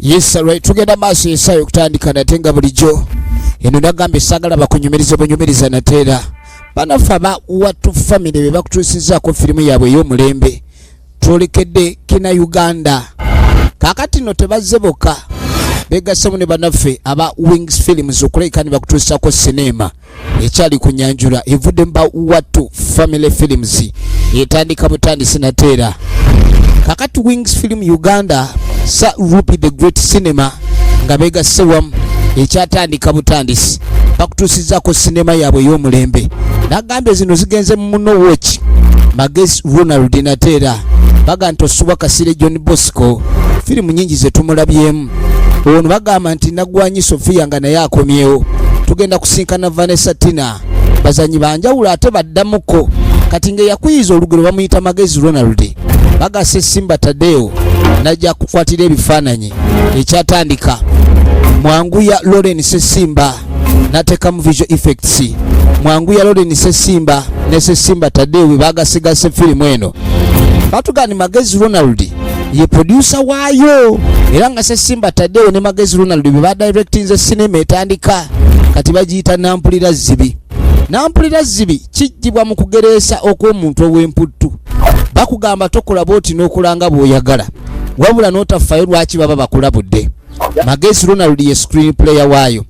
Yes right tugenda maaso yesayo kutandika natenga bulijjo eno nagambe sagala bakunyumiriza banyumiriza natera banafa ba watu family be bakutusizaako firimu yaabwe ey'omulembe twolekedde kina Uganda kakati no tebazze begassemu ne banaffe aba Wings Films okulabika ne bakutuusaako sinema ekyali ku Nyanjula evudde mu ba watu family films etandika butandisi nateera kakati Wings Film Uganda sa Rupi the Great Cinema nga begasse wamu ekyatandika butandisi bakutuusizaako sinema yaabwe ey'omulembe nagambye zino zigenze mu muno watch Magezi Ronald nateera baga nti Osuba Kasire John Bosco firimu nyingi zetumulabyemu ono bagamba nti Nagwanyi Sofia nga naye akomyewo tugenda kusinkana Vanessa Tina bazanyi banjawulo ate baddamuko kati nge yakuyiza olugero bamuyita Magezi Ronald bagase Simba Tadeo najja kukwatira ebifaananyi ekyatandika Mwanguya Lauren Sesimba natekamu visual effects Mwanguya Lauren Sesimba ne Sesimba Tadeo bagasigase firimu eno batugani Magezi Ronald ye producer waayo era nga Sesimba Tadeo ne Magezi Ronald be directing ze cinema etandika kati bagiyita nampulira zibi kijjibwa mu kugereesa okw'omuntu ow'emputtu bakugamba tokola boti n'okulanga bw'oyagala wabula n'otafayo lwaki baba bakulabudde Magezi Ronald ye screen player waayo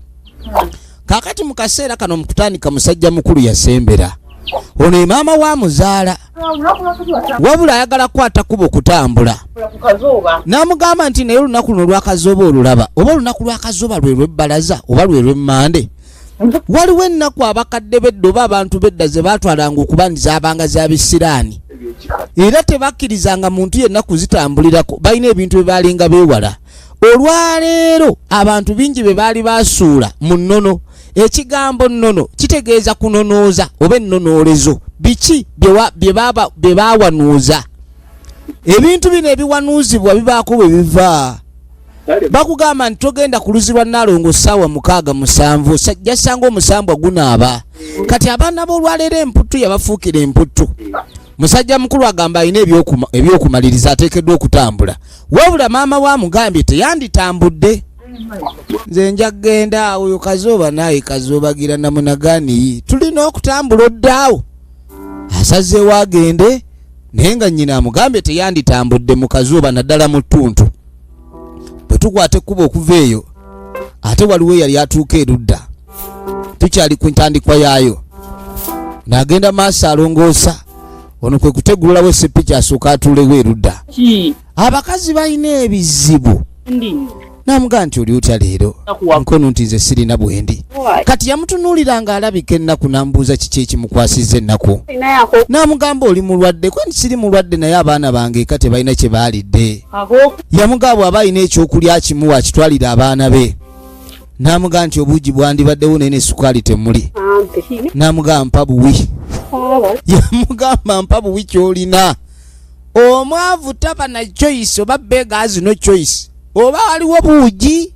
kakati mu kaseera kano mu kutandika musajja mukulu yasembera ono maama wa muzaala wabula ayagala kwata kubo kutambula namugamba nti naye olunaku luno lwakazooba olulaba oba olunaku lwakazooba lwe lw'ebbalaza oba lwe lw'emmande waliwo ennaku abakadde bedda oba abantu bedda ze baatwalanga okuba nti zaabanga za bisiraani era tebakkirizanga muntu yenna kuzitambulirako balina ebintu bye baalinga beewala olwaleero abantu bingi be baali basuula mu nnono ekigambo nnono kitegeeza kunonooza oba ennonoolezo biki bye baawanuuza ebintu bino ebiwanuuzibwa bibaako bwe biva bakugamba nti togenda ku luzi lwa Nalongo ssaawa 6-7 sajja sanga omusambwa gunaaba kati abaana b'olwaleero emputtu yabafuukira emputtu musajja mukulu agamba alina ebyokumaliriza ateekeddwa okutambula wabula maama wamugambye teyanditambudde nze nja kgenda oyo kazooba naye kazoobagira namunagani tulina okutambula oddaawo asazeewo agende naye nga nnyina amugambye teyanditambudde mu kazooba naddala mu ttuntu bwe tukwata ekkuba okuva eyo ate waliwo yali atuuka erudda tukyali ku ntandikwa yaayo n'agenda maaso alongoosa ono kwe kutegululawo esepiki asooka atuulewo erudda abakazi balina ebizibu namugamba nti oli otya leero nkono nti nze sirina bwendi kati yamutunuulira nga alabika ennaku namubuuza kiki ekimukwasizza ennaku namugamba oli mulwadde kwe nti siri mulwadde naye abaana bange eka tebalina kye baalidde yamugamba aba alina ekyokulya kimuwa akitwalira abaana be namugamba nti obuugi bwandibaddewo naye ne sukaali temuli namugamba mpa buwi yamugamba mpa buwi kyolina omwavu taba na choice oba beggars no choice oba waliwo buugi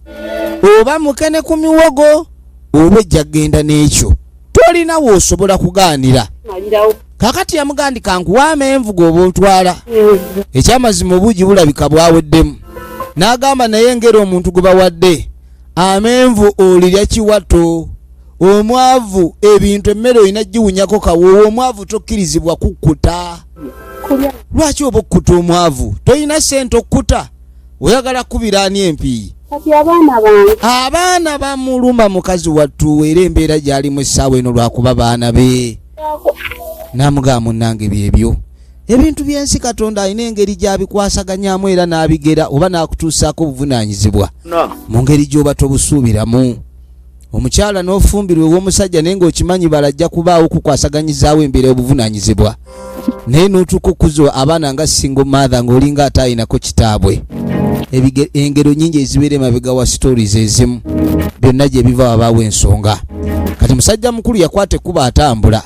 oba mukene ku miwogo oba ejja genda n'ekyo tolina woosobola kugaanira kakati yamugandika nkuwa amenvugo oba otwala ekyamazima obuugi bulabika bwaweddemu n'agamba naye ngeri omuntu gwe bawadde amenvu olirya kiwato omwavu ebintu emmere olina giwunyako kawoowo omwavu tokkirizibwa kukkuta lwaki oba okkuta omwavu tolina sente okkuta oyagala kubiraani empi abaana bamuluma mukazi wattu era embeera gyalimu essaawa eno lwakuba baana be namugamba munnange byebyo ebintu byensi Katonda alina engeri gyabikwasaganyamu era n'abigera oba n'akutuusaako obuvunaanyizibwa mu ngeri gy'oba tobusuubiramu omukyala n'ofumbirwa ew'omusajja naye ng'okimanyi balajja kubaawo kukwasaganyizaawo embeera y'obuvunaanyizibwa naye n'otuuka okuzo abaana nga single mother ng'olinga ate ayinako kitaabwe engero nyingi ezibeera emabega wa stories ezimu byonna gye biva wabaawo ensonga kati musajja mukulu yakwata ekkuba atambula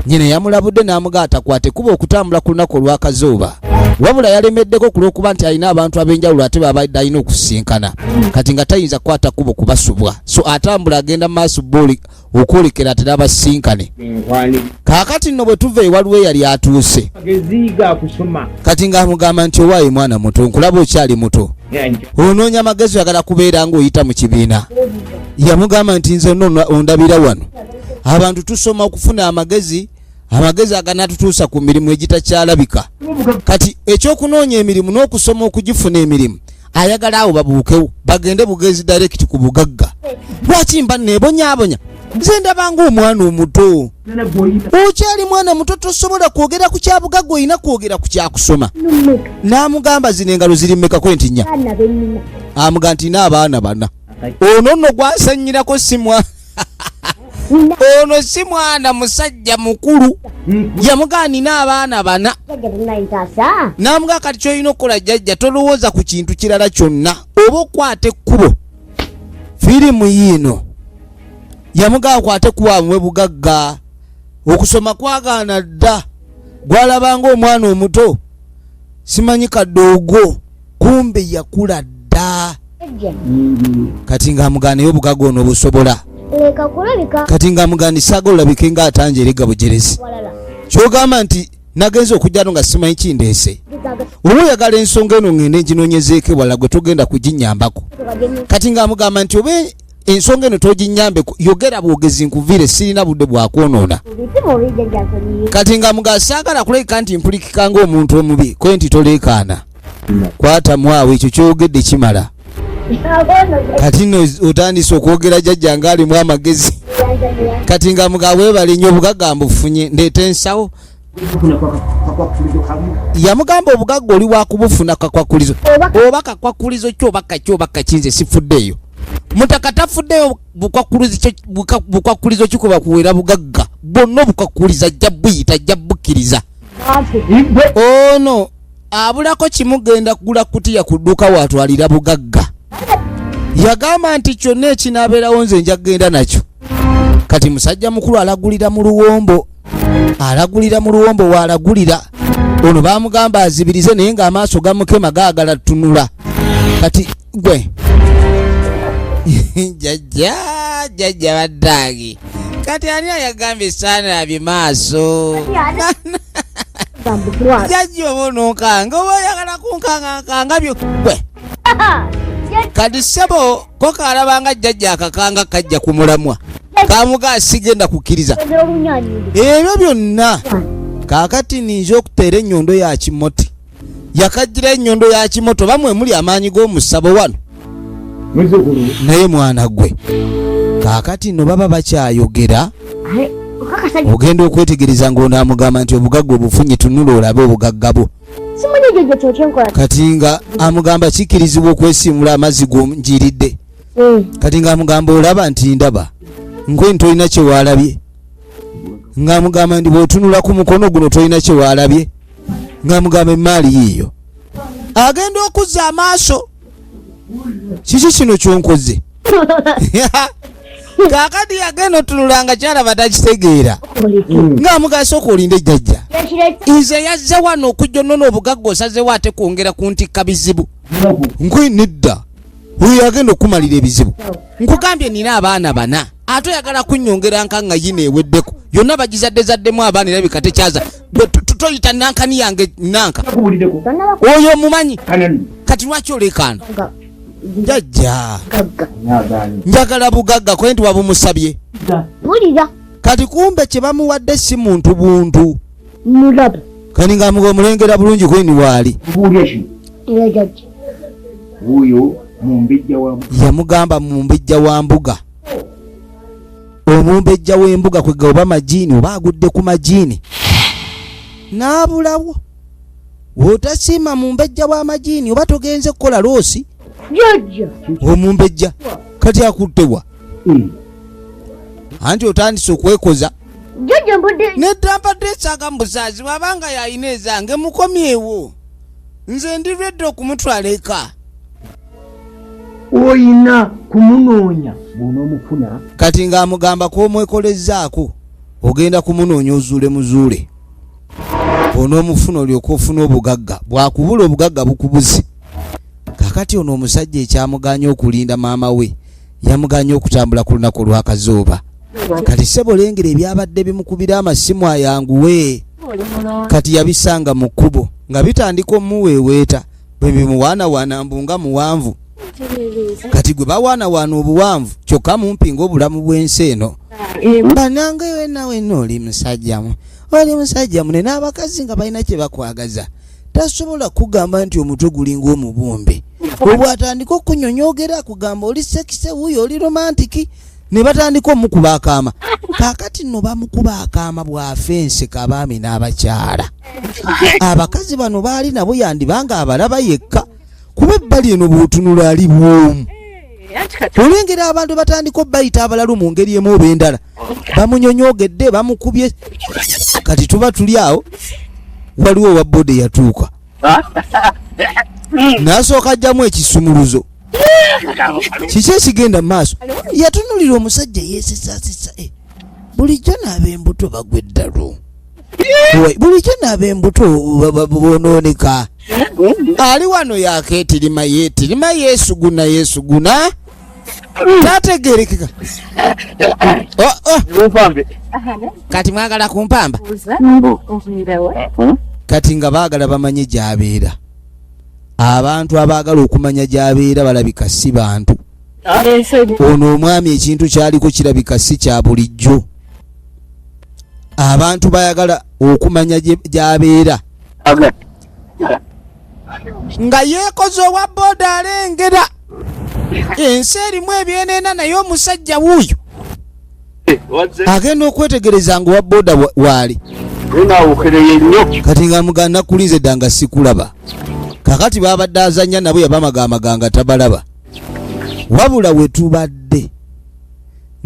nyina yamulabudde n'amugaa atakwata ekkuba okutambula ku lunaku olwakazooba wabula yalemeddeko ku lw'okuba nti alina abantu ab'enjawulo ate baabadde alina okusinkana kati nga tayinza kukwata kkuba kubasubwa so atambula agenda maaso booli okwolekera ate n'abasinkane kaakati nno bwe tuva ewaliwo yali atuuse kati ng'amugamba nti owaaye mwana muto nkulaba okyali muto onoonya amagezi oyagala kubeera ng'oyita mu kibiina. Yamugamba nti nze ondabira wano abantu tusoma okufuna amagezi aganatutuusa ku mirimu egitakyalabika. Kati ekyokunoonya emirimu n'okusoma okugifuna emirimu ayagala awo babuukewo bagende bugezi direct ku bugagga. Lwaki mba neebonyaabonya? Nze ndabanga omwana omuto. Okyali mwana muto tosobola kwogera ku kyabugagga, olina kwogera ku kyakusoma. N'amugamba zino engalo ziri mmeka kwenti nnya? Amuga nti n'abaana bana. Ono nno gwasanyirako simwa. Ono si mwana musajja mukulu. Yamuga nina abaana bana. N'amuga kati ky'olina okukola jjajja tolowooza ku kintu kirala kyonna oba okwate ekkubo. Firimu yiino yamuga akwate kuwamwe bugagga. Okusoma kwagaana dda. Gwalabanga omwana omuto simanyi kadoogo kumbe yakula dda. Kati ng'amugaanayo obugagga ono obusobola. Kati ng'amugaani saaga olabike ng'atanja erega bujerezi. Kyogamba nti nagenza okujjano nga simanyi kindeese. Oba oyagala ensonga eno ngende nginoonyezeeko ewala gwe togenda kuginnyambako. Kati ng'amugamba nti oba ensonga eno toginyambeko yogera bwogezi nkuviire sirina budde bwakwonoona. Kati ng'amugaa saagala kuleka nti mpulikika ng'omuntu omubi kwe nti toleekaana. Kwatamu awo ekyo kyogedde kimala. Kati no otandise okwogera jjajja ng'alimu amagezi. Kati ng'amugaa weebale nnyo obugagga mbufunye ndeeta ensawo. Yamugamba obugagga oli wakubufuna kakwakulizo oba kakwakulizo kyoba kakinze sifuddeeyo. Mutaka tafuddeyo bukwakulizo kikuba kuwera bugagga bwonna obukwakuliza ajja buyita ajja bukkiriza. Ono abulako kimugenda kugula kutiya ku dduuka watwalira bugagga. Yagamba nti kyonna ekinaabeerawo nze nja kgenda nakyo. Kati musajja mukulu alagulira mu luwombo. Waalagulira ono baamugamba azibirize naye ng'amaaso gamukema gaagala tunula. Kati gwe jjajja baddaagi kati ani ayagambye esaanaabye maaso. Jjajja oba ononkanga oba oyagala kunkangankanga byo gwe. Kati ssebo ko kaalabanga jjajja akakanga kajja ku mulamwa kamuga sigenda kukkiriza ebyo byonna. Kaakati ninza okuteera ennyondo ya kimoti. Yakajjira ennyondo ya kimoto bamwe muli amaanyi g'omusabo wano naye mwana gwe. Kaakati no baba bakyayogera ogenda okwetegereza ng'onaamugamba nti obugagga obufunye tunula olabe obugagga bwo. Kati nga amugamba kikkirizibwa okwesiimula amazzi g'onjiridde. Kati ng'amugamba olaba nti ndaba nkwe tolina kye waalabye. Ng'amugamba ndi bw'otunula ku mukono guno tolina kye waalabye. Ng'amugamba emaali yiiyo. Agenda okuzza amaaso. Kiki kino kyonkoze? Kaakati yagenda otunulanga kyalaba takitegeera. Ng'amugamba sooka olinde jjajja. Nze yazze wano okujja onona obugagga osazewo ate kwongera kuntikka bizibu. Nkwe nedda. Oyo agenda okumalira ebizibu. Nkugambye nina abaana bana. Ate oyagala kunnyongera nkanga yina eweddeko. Yonna bagizaddezaddemu abaana era bikatekyaza. Toyita nankani yange nanka. Oyo omumanyi. Kati lwaki olekaana? Jjajja. Njagala bugagga kwe nti wabumusabye. Kati kumbe kye bamuwadde si muntu buntu. Kani ng'amuga omulengera bulungi kweni waali. Yamugamba mumbejja wa mbuga. Omumbejja w'embuga kwega oba majiini oba agudde ku majiini. N'abulawo. Wotasiima mumbejja w'amajiini oba togenze kukola loosi. Omumbejja kati akuttewa. Anti otandise okwekoza. Nedda mpadde esaaga mu busaazi wabanga yalina ezange mukomyewo. Nze ndirwedde okumutwala eka. Oyina kumunoonya bw'onoomufuna. Kati ng'amugamba kw'omwekolezzaako ogenda kumunoonya ozuule muzuule. Onoomufuna olyoka ofuna obugagga bw'akubula obugagga bukubuze. Kakati ono omusajja ekyamuganya okulinda maama we yamuganya okutambula ku lunaku olw'akazooba. Kati sebolengera ebyabadde bimukubira amasimu ayanguwe. Kati yabisanga mu kkubo nga bitandika omuweeweeta bwe bimuwaana waana mbunga muwanvu kati gwe bawaana waana obuwanvu kyokka mumpi ng'obulamu bw'ensi eno banange wenawe oli musajjamu ne n'abakazi nga balina kye bakwagaza tasobola kugamba nti omutwe gulinga omubumbe obwatandika okunyonyogera kugamba oli sekise wuyo oli romantiki ne batandika omukuba akaama kaakati nno bamukuba akaama bw'afense abaami n'abakyala abakazi bano baali nabo yandibanga abalaba yekka kuba ebbali eno bw'otunula ali bwomu olengera abantu batandika obbayita abalalu mu ngeri emu oba endala bamunyonyogedde bamukubye kati tuba tuli awo waliwo owa bode yatuuka n'asooka ajjamu ekisumuluzo kiki ekigenda mu maaso yatunulira omusajja yeesesasesa bulijjo n'ab'embuto bagwa eddalu bulijjo n'ab'embuto bonooneka ali wano yakeetirima yeesuguna tategerekeka kati mwagala kumpamba kati nga baagala bamanye gy'abeera abantu abaagala okumanya gy'abeera balabika si bantu ono omwami ekintu kyaliko kirabika si kya bulijjo abantu bayagala okumanya gy'abeera nga yeekoze owa booda alengera ensi erimu ebyeneena naye omusajja wuuyo agenda okwetegereza nga owa booda waali kati nga mugana nakulinze ddanga sikulaba kakati babadde azanya nabo yabamagamaganga tabalaba wabula wetubadde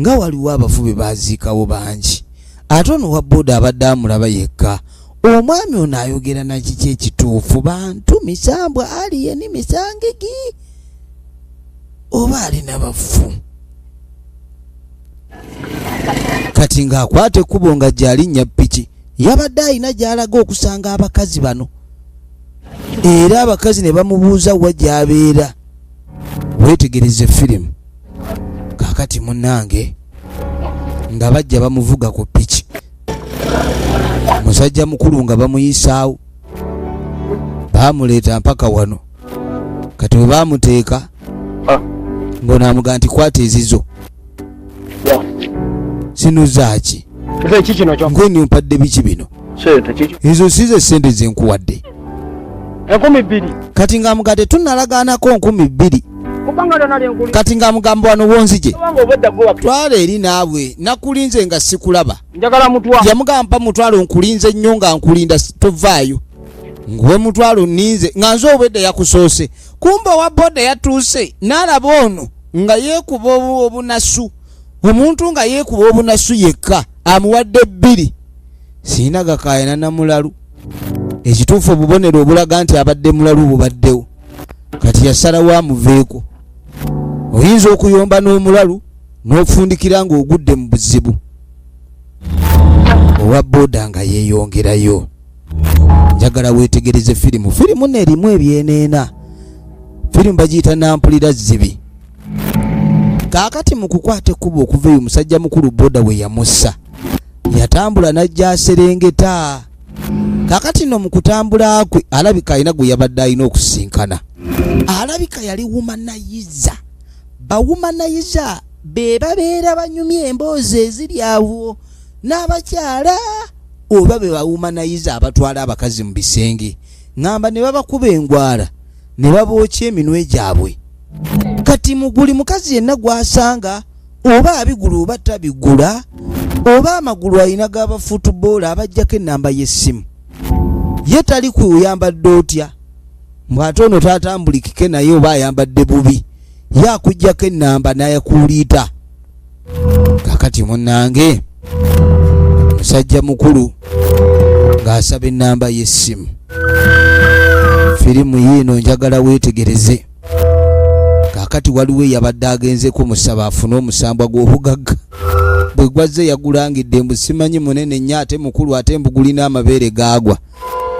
nga waliwo abafubi baziikawo bangi ate ono wa booda abadde amulaba yekka omwami ono ayogera nakiki ekituufu bantu misambwa aliye ni misangigi oba alina bafu kati ng'akwata ekkubo nga gy'alinnya ppiki yabadde alina gy'alaga okusanga abakazi bano era abakazi ne bamubuuza wa gy'abeera weetegereze firimu kaakati munnange nga bajja bamuvuga ku ppiki musajja mukulu nga bamuyisaawo baamuleeta mpaka wano kati bwe baamuteeka ng'onaamuga nti kwata ezizo sinuzaaki ng'eni ompadde biki bino ezo si ze sente zenkuwadde 2,000 kati ng'amuga tetunnalagaanako 2,000 kati ng'amugamba wano wonzije twala eri naabwe nakulinze nga sikulaba yamugamba mutwalo nkulinze nnyo nga nkulinda tovaayo ngwe mutwalo nninze nga nze obwedde yakusoose kumba owa booda yatuuse n'alaba ono nga yeekuba obunasu omuntu nga yeekuba obunasu yekka amuwadde 2 siina gakaayana na mulalu ekituufu obubonero obulaga nti abadde mulalu bubaddewo kati yasalawo amuveeko oyinza okuyomba n'omulalu n'ofundikira ng'ogudde mu buzibu owa booda nga yeeyongerayo njagala weetegereze firimu n'erimu ebyeneena firimu bagiyita nampulira zibi kaakati mu kukwata ekkubo okuva eyo musajja mukulu booda we yamussa yatambula n'ajja aserengeta kaakati nno mu kutambula kwe alabika alina gwe yabadde alina okusinkana alabika yali wumanayiza bawumanayiza be babeera banyumya emboozi eziri awo n'abakyala oba be bawumanayiza abatwala abakazi mu bisenge ngamba ne babakuba engwara ne babookya eminwe gyabwe kati muguli mukazi yenna gwasanga oba abigula oba tabigula oba amagulu alina g'abafuutuboola abajjako ennamba y'essimu ye tali kuyambadde otya mbw'ate ono taatambulikike naye oba ayambadde bubi ye akuggyako ennamba n'ayakuuliita kakati munnange musajja mukulu ng'asaba ennamba y'essimu firimu yiino njagala weetegereze kakati waliwo eyabadde agenzeko musaba afune omusambwa gw'obugagga bwe gwazze yagulangidde mbu simanyi munene nnyo ate mukulu ate mbu gulina amabeere gaagwa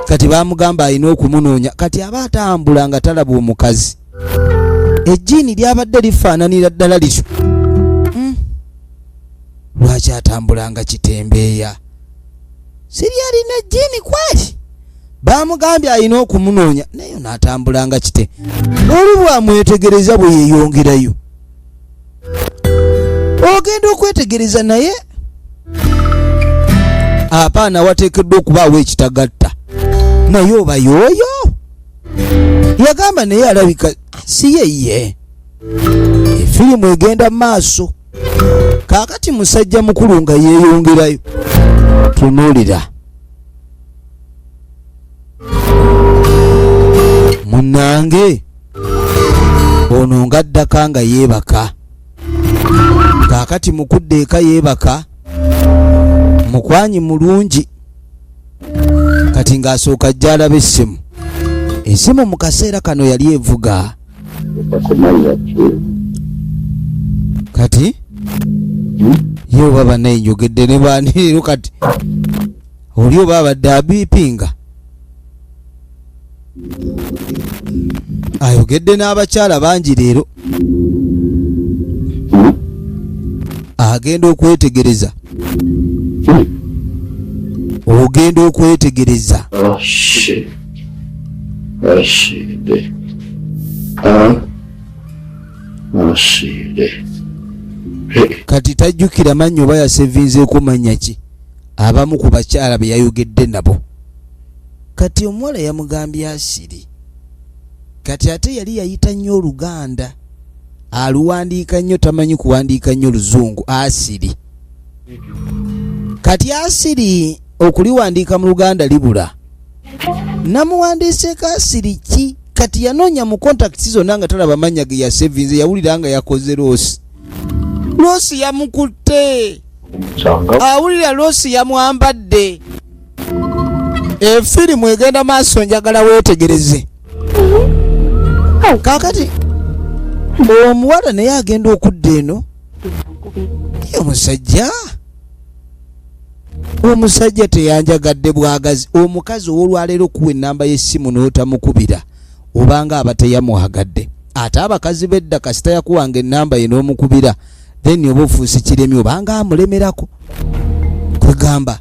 kati baamugamba alina okumunoonya kati aba atambula nga talaba omukazi ejjiini lyabadde lifaananira ddala lityo lwaki atambula nga kitembeeya siri alina ejjiini kwali bamugambye alina okumunoonya naye n'atambulanga kite oli bwamwetegereza bwe yeeyongerayo ogenda okwetegereza naye apaana wateekeddwa okubaawo ekitagatta naye oba yooyo yagamba naye alabika si yeye efirimu egenda maaso kaakati musajja mukulu nga yeeyongerayo tunuulira munnange ono ngaddaka nga yeebaka kaakati mukudde eka yeebaka mukwanyi mulungi kati ng'asooka ajja alaba essimu mu kaseera kano yali evuga kati ye oba banaye njogedde ne baani leero kati oli oba abadde abiipinga ayogedde n'abakyala bangi leero agenda okwetegereza ogenda okwetegereza kati tajjukira mannya oba yasevinzeeko mannya ki abamu ku bakyala be yayogedde nabo kati omuwala yamugambye asiri kati ate yali yayita nnyo Oluganda aluwandiika nnyo tamanyi kuwandiika nnyo Luzungu asiri kati asiri okuliwandiika mu Luganda libula namuwandiiseeko asiri ki kati yanoonya mu kontakiti zonna nga talaba mannya ge yasevinze yawulira nga yakoze loosi yamukutte awulira loosi yamwambadde efirimu egenda maaso njagala weetegereze kaakati omuwala naye agenda okudda eno omusajja teyanjagadde bwagazi omukazi ow'olwaleero kuwa ennamba y'essimu n'otamukubira obanga aba teyamwagadde ate abakazi bedda kasita yakuwanga ennamba ye n'omukubira then oba ofuusi kiremi obanga amulemerako kwegamba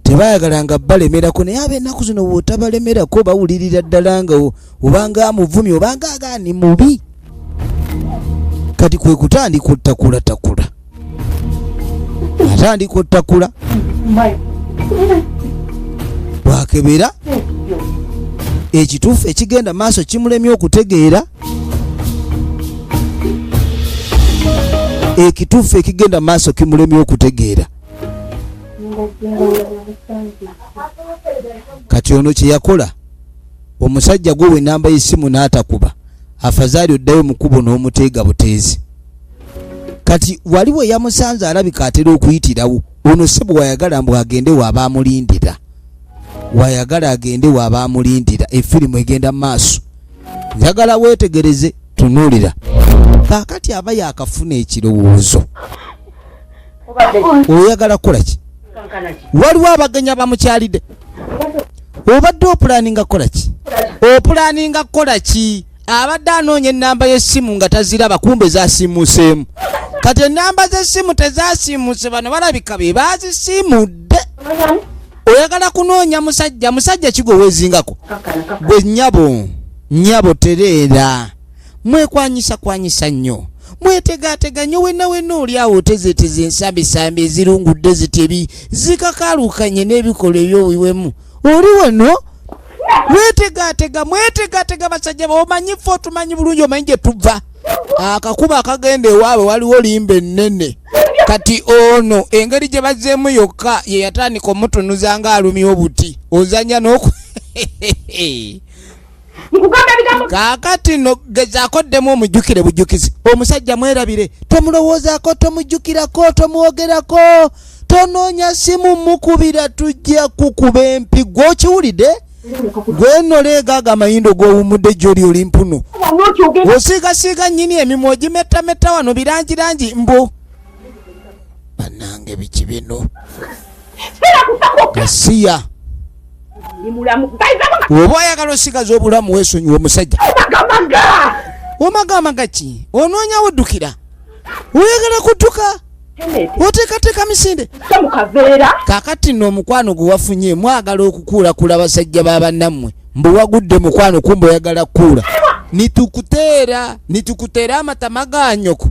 tebayagalanga balemerako naye ab'ennaku zino bw'otabalemerako bawulirira ddala nga obanga amuvumi obanga agaani mubi kati kwe kutandika ottakula atandika ottakula bwakebera ekituufu ekigenda maaso kimulemye okutegeera ekituufu ekigenda maaso kimulemye okutegeera kati ono kye yakola omusajja gwe ennamba y'essimu n'atakuba afazaali oddayo mukubo n'omuteega buteezi kati waliwo yamusanze alabika atera okuyitirawo ono sebo wayagala mbu agende waaba amulindira efirimu egenda maaso njagala weetegereze tunuulira kaakati aba yakafuna ekirowoozo oyagala kukola ki waliwo abagenya bamukyalidde obadde opulaninga kukola ki abadde anoonya ennamba y'essimu nga taziraba kumbe zasiimuuseemu kati ennamba z'essimu tezasiimuuse bano balabika be bazisimudde oyagala kunoonya musajja kigo weezingako bwe nnyabo tereera mwekwanyisa nnyo mwetegaatega nnyo wenna oli awo otezeeteze ensambisambi ezirungudde zitebi zikakalukanye n'ebikola ebyowiwemu oli wano mwetegaatega basajja omanyi ffe otumanyi bulungi omanyi gye tuva akakuba akagenda ewaabwe waliwo limba ennene kati ono engeri gye bazzeemu yokka ye yatandika omutunuza nga alumya obuti ozanya kaakati no gezaako ddemu omujjukire bujjukizi omusajja mwerabire tomulowoozaako tomujjukirako tomwogerako tonoonya simu mukubira tujja kukuba empi gwokiwulidde gwenoleegaaga amayindo g'owumudde gy'oli oli mpuno osiigasiiga nnyini emimwa ogimetameta wano birangirangi mbu bannange biki bino gasiya oba oyagala osigaza obulamu weesonyiwa omusajja omagamaga ki onoonya wuddukira oyagala kudduka oteekateeka misinde Mukaveera. kaakati nno omukwano gwe wafunye mwagala okukuulakula abasajja b'abannammwe mbu wagudde mukwano kumbe oyagala kukuula nitukuteera amatama ga nyoko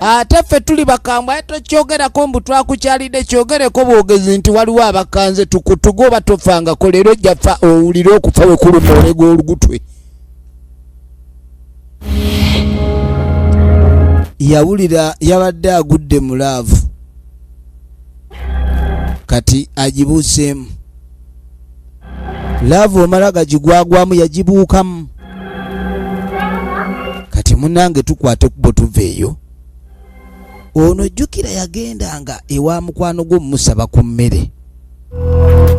ate ffe tuli bakambwe aye tokyogerako mbu twakukyalidde kyogereko bwogezi nti waliwo abakanze tukutuga oba tofangako leero jjaffa owulire okufa we kuluma olega olugutwe. Yawulira yabadde agudde mu laavu kati agibuuseemu laavu omala gagigwagwamu yagibuukamu kati munange tukwate kubo tuveeyo. Ono jjukira yagendanga ewa mukwano gw'omusaba ku mmere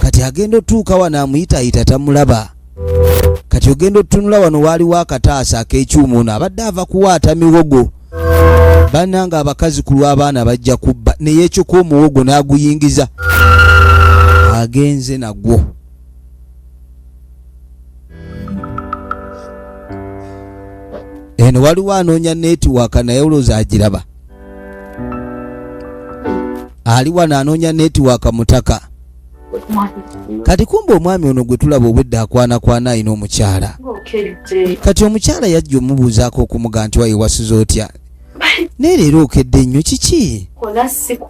kati agenda otuuka wano amuyitaayita tamulaba kati ogenda otunula wano waaliwo akataasa ak'ekyuma ono abadde ava kuwaata miwogo bannanga abakazi ku lw'abaana bajja kubba naye ekyo k'omuwogo n'aguyingiza agenze nagwo. Eno waliwo anoonya netiwaaka naye olowooza agiraba ali wano anoonya netiwaaka mutaka kati kumbe omwami ono gwe tulaba obwedda akwanakwana alina omukyala kati omukyala yajja omubuuzaako okumuga nti wayewasiza otya naye leero okedde nnyo kiki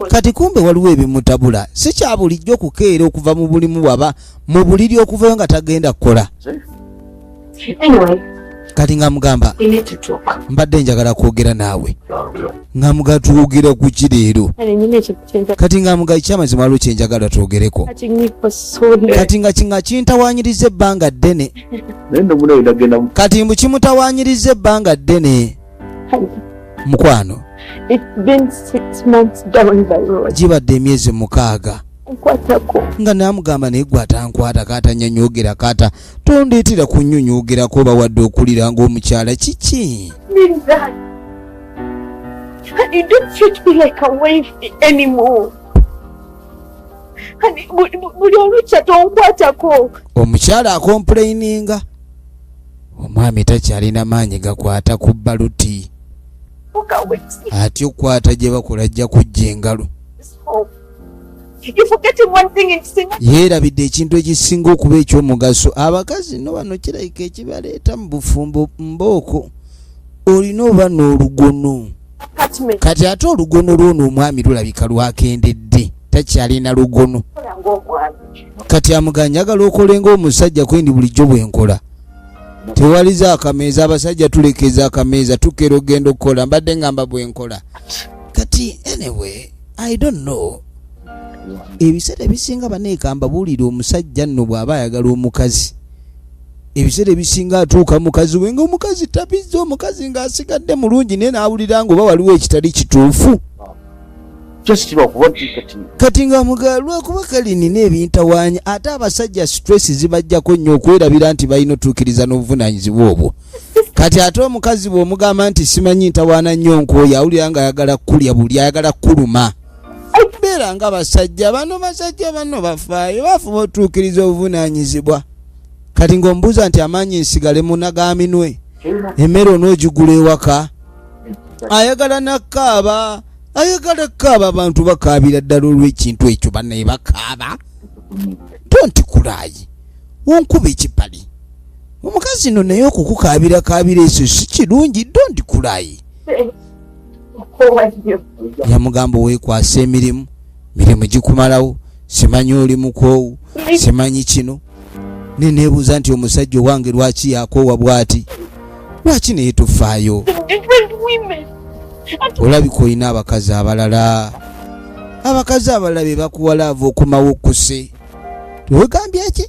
kati kumbe waliwo ebimutabula si kya bulijjo okukeera okuva mu bulimu waba mu buliri okuvayo nga tagenda kukola kati nga mugamba mbadde njagala kwogera naawe nga muga twogera ku ki leero kati nga muga ekyamazima waliwo kyenjagala twogereko kati nga kinga kintawanyiriza ebbanga ddene kati mbu kimutawanyiriza ebbanga ddene mukwano gibadde emyezi 6 nga namugamba naye gwe atankwata kaatanyanyogera kaata tondeetera kunnyonyogerako bawadde okulira ng'omukyala kiki buli olukya tonkwatako. Omukyala akompuleininga omwami takyalina maanyi gakwata ku baluti ati okwata gye bakola ajja kujja engalo yeerabidde ekintu ekisinga okuba ekyomugaso abakazi no bano kirayika ekibaleeta mu bufumbo mbooko olina oba n'olugono kati ate olugono lwono omwami lulabika lwakendedde takyalina lugono kati amuganjagala okole ng'omusajja kwendi bulijjo bwenkola tewaliza akameeza abasajja tulekeza akameeza tukera ogenda okukola mbadde ngamba bwenkola kati anyway I don't know ebiseera ebisinga baneekamba buulira omusajja nno bw'aba ayagala omukazi ebiseera ebisinga atuuka mukazi we ng'omukazi tabizza omukazi ng'asigadde mulungi naye n'awulira ng'oba waliwo ekitali kituufu kati nga mugalwa kuba kalinina ebintawaanya ate abasajja stress zibajjako nnyo okwerabira nti balina otuukiriza n'obuvunaanyizibwa obwo kati ate omukazi bw'omugamba nti simanyi ntawaana nnyo nk'oyo awulira nga ayagala kulya buli ayagala kuluma beera nga basajja bano bafaayo bafuba otuukiriza obuvunaanyizibwa kati ng'omubuuza nti amaanyi ensigale munagaminwe emmere onoogigula ewaka ayagala nakkaaba abantu bakaabira ddala olw'ekintu ekyo bannaye bakaaba tonti kulaayi wonkuba ekipali omukazi no naye okukukaabira ekyo si kirungi tonti kulaayi yamugamba weekwasa mirimu gikumalawo simanyi oli mukoowu simanyi kino neneebuuza nti omusajja owange lwaki yakoowa bw'ati lwaki naye tufaayo olabika olina abakazi abalala be bakuwalaava okumawo okuse wegambye ki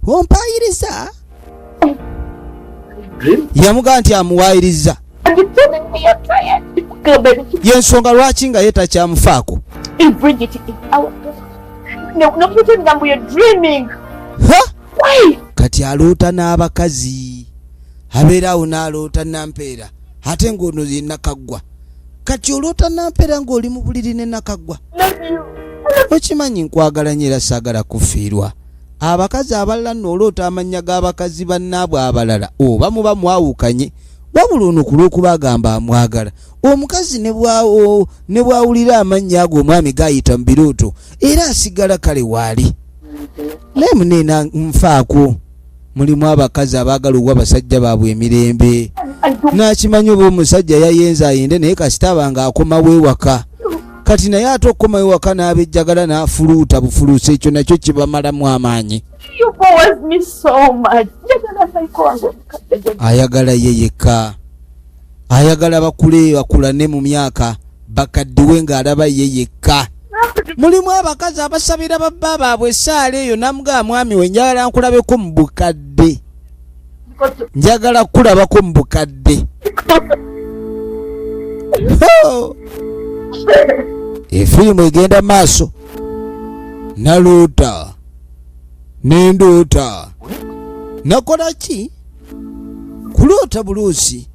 ompaayiriza yamugamba nti amuwaayiriza yensonga lwaki nga ye takyamufaako kati aloota n'abakazi abeeraawo n'aloota nampeera ate ng'ono ye nakaggwa kati oloota nampeera ng'oli mu buliri ne nakaggwa okimanyi nkwagala nnyo era saagala kufiirwa abakazi abalala nno oloota amannya g'abakazi bannaabwe abalala oba muba mwawukanye wabula ono ku lw'okuba agamba amwagala omukazi ne bwawulira amannya ago omwami gayita mu birooto era asigala kale waali naye muneena nfaako mulimu abakazi abaagala owa basajja baabwe emirembe nakimanyi oba omusajja yayenza ayende naye kasitaba nga akomawo ewaka kati naye ate okukomawo ewaka n'abejjagala n'afuluuta bufuluusa ekyo nakyo kibamalamu amaanyi ayagala ye yekka ayagala bakulane mu myaka bakaddiwe ng'alaba ye yekka mulimu abakazi abasabira babba baabwe essaala eyo namugamba mwami we njagala nkulabeko mu bukadde njagala kulabako mu bukadde efirimu egenda maaso naloota nendoota nakola ki kuloota buluusi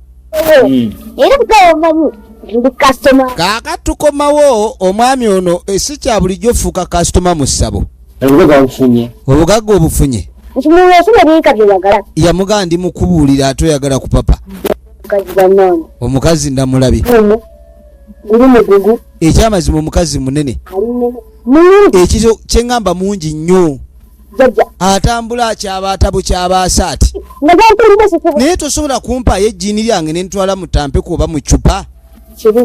kaaka tukomawo omwami ono si kya bulijjo fuuka kasitoma mu ssabo obugagga obufunye yamugamba ndi mukubuulira ate oyagala ku papa omukazi ndamulabye ekyamazima omukazi munene ekiro kyeŋŋamba mungi nnyo atambula akyaba atabo kyabaasaati naye tosobola kumpaayo ejjiini lyange ne ntwala mu tampeko oba mu cupa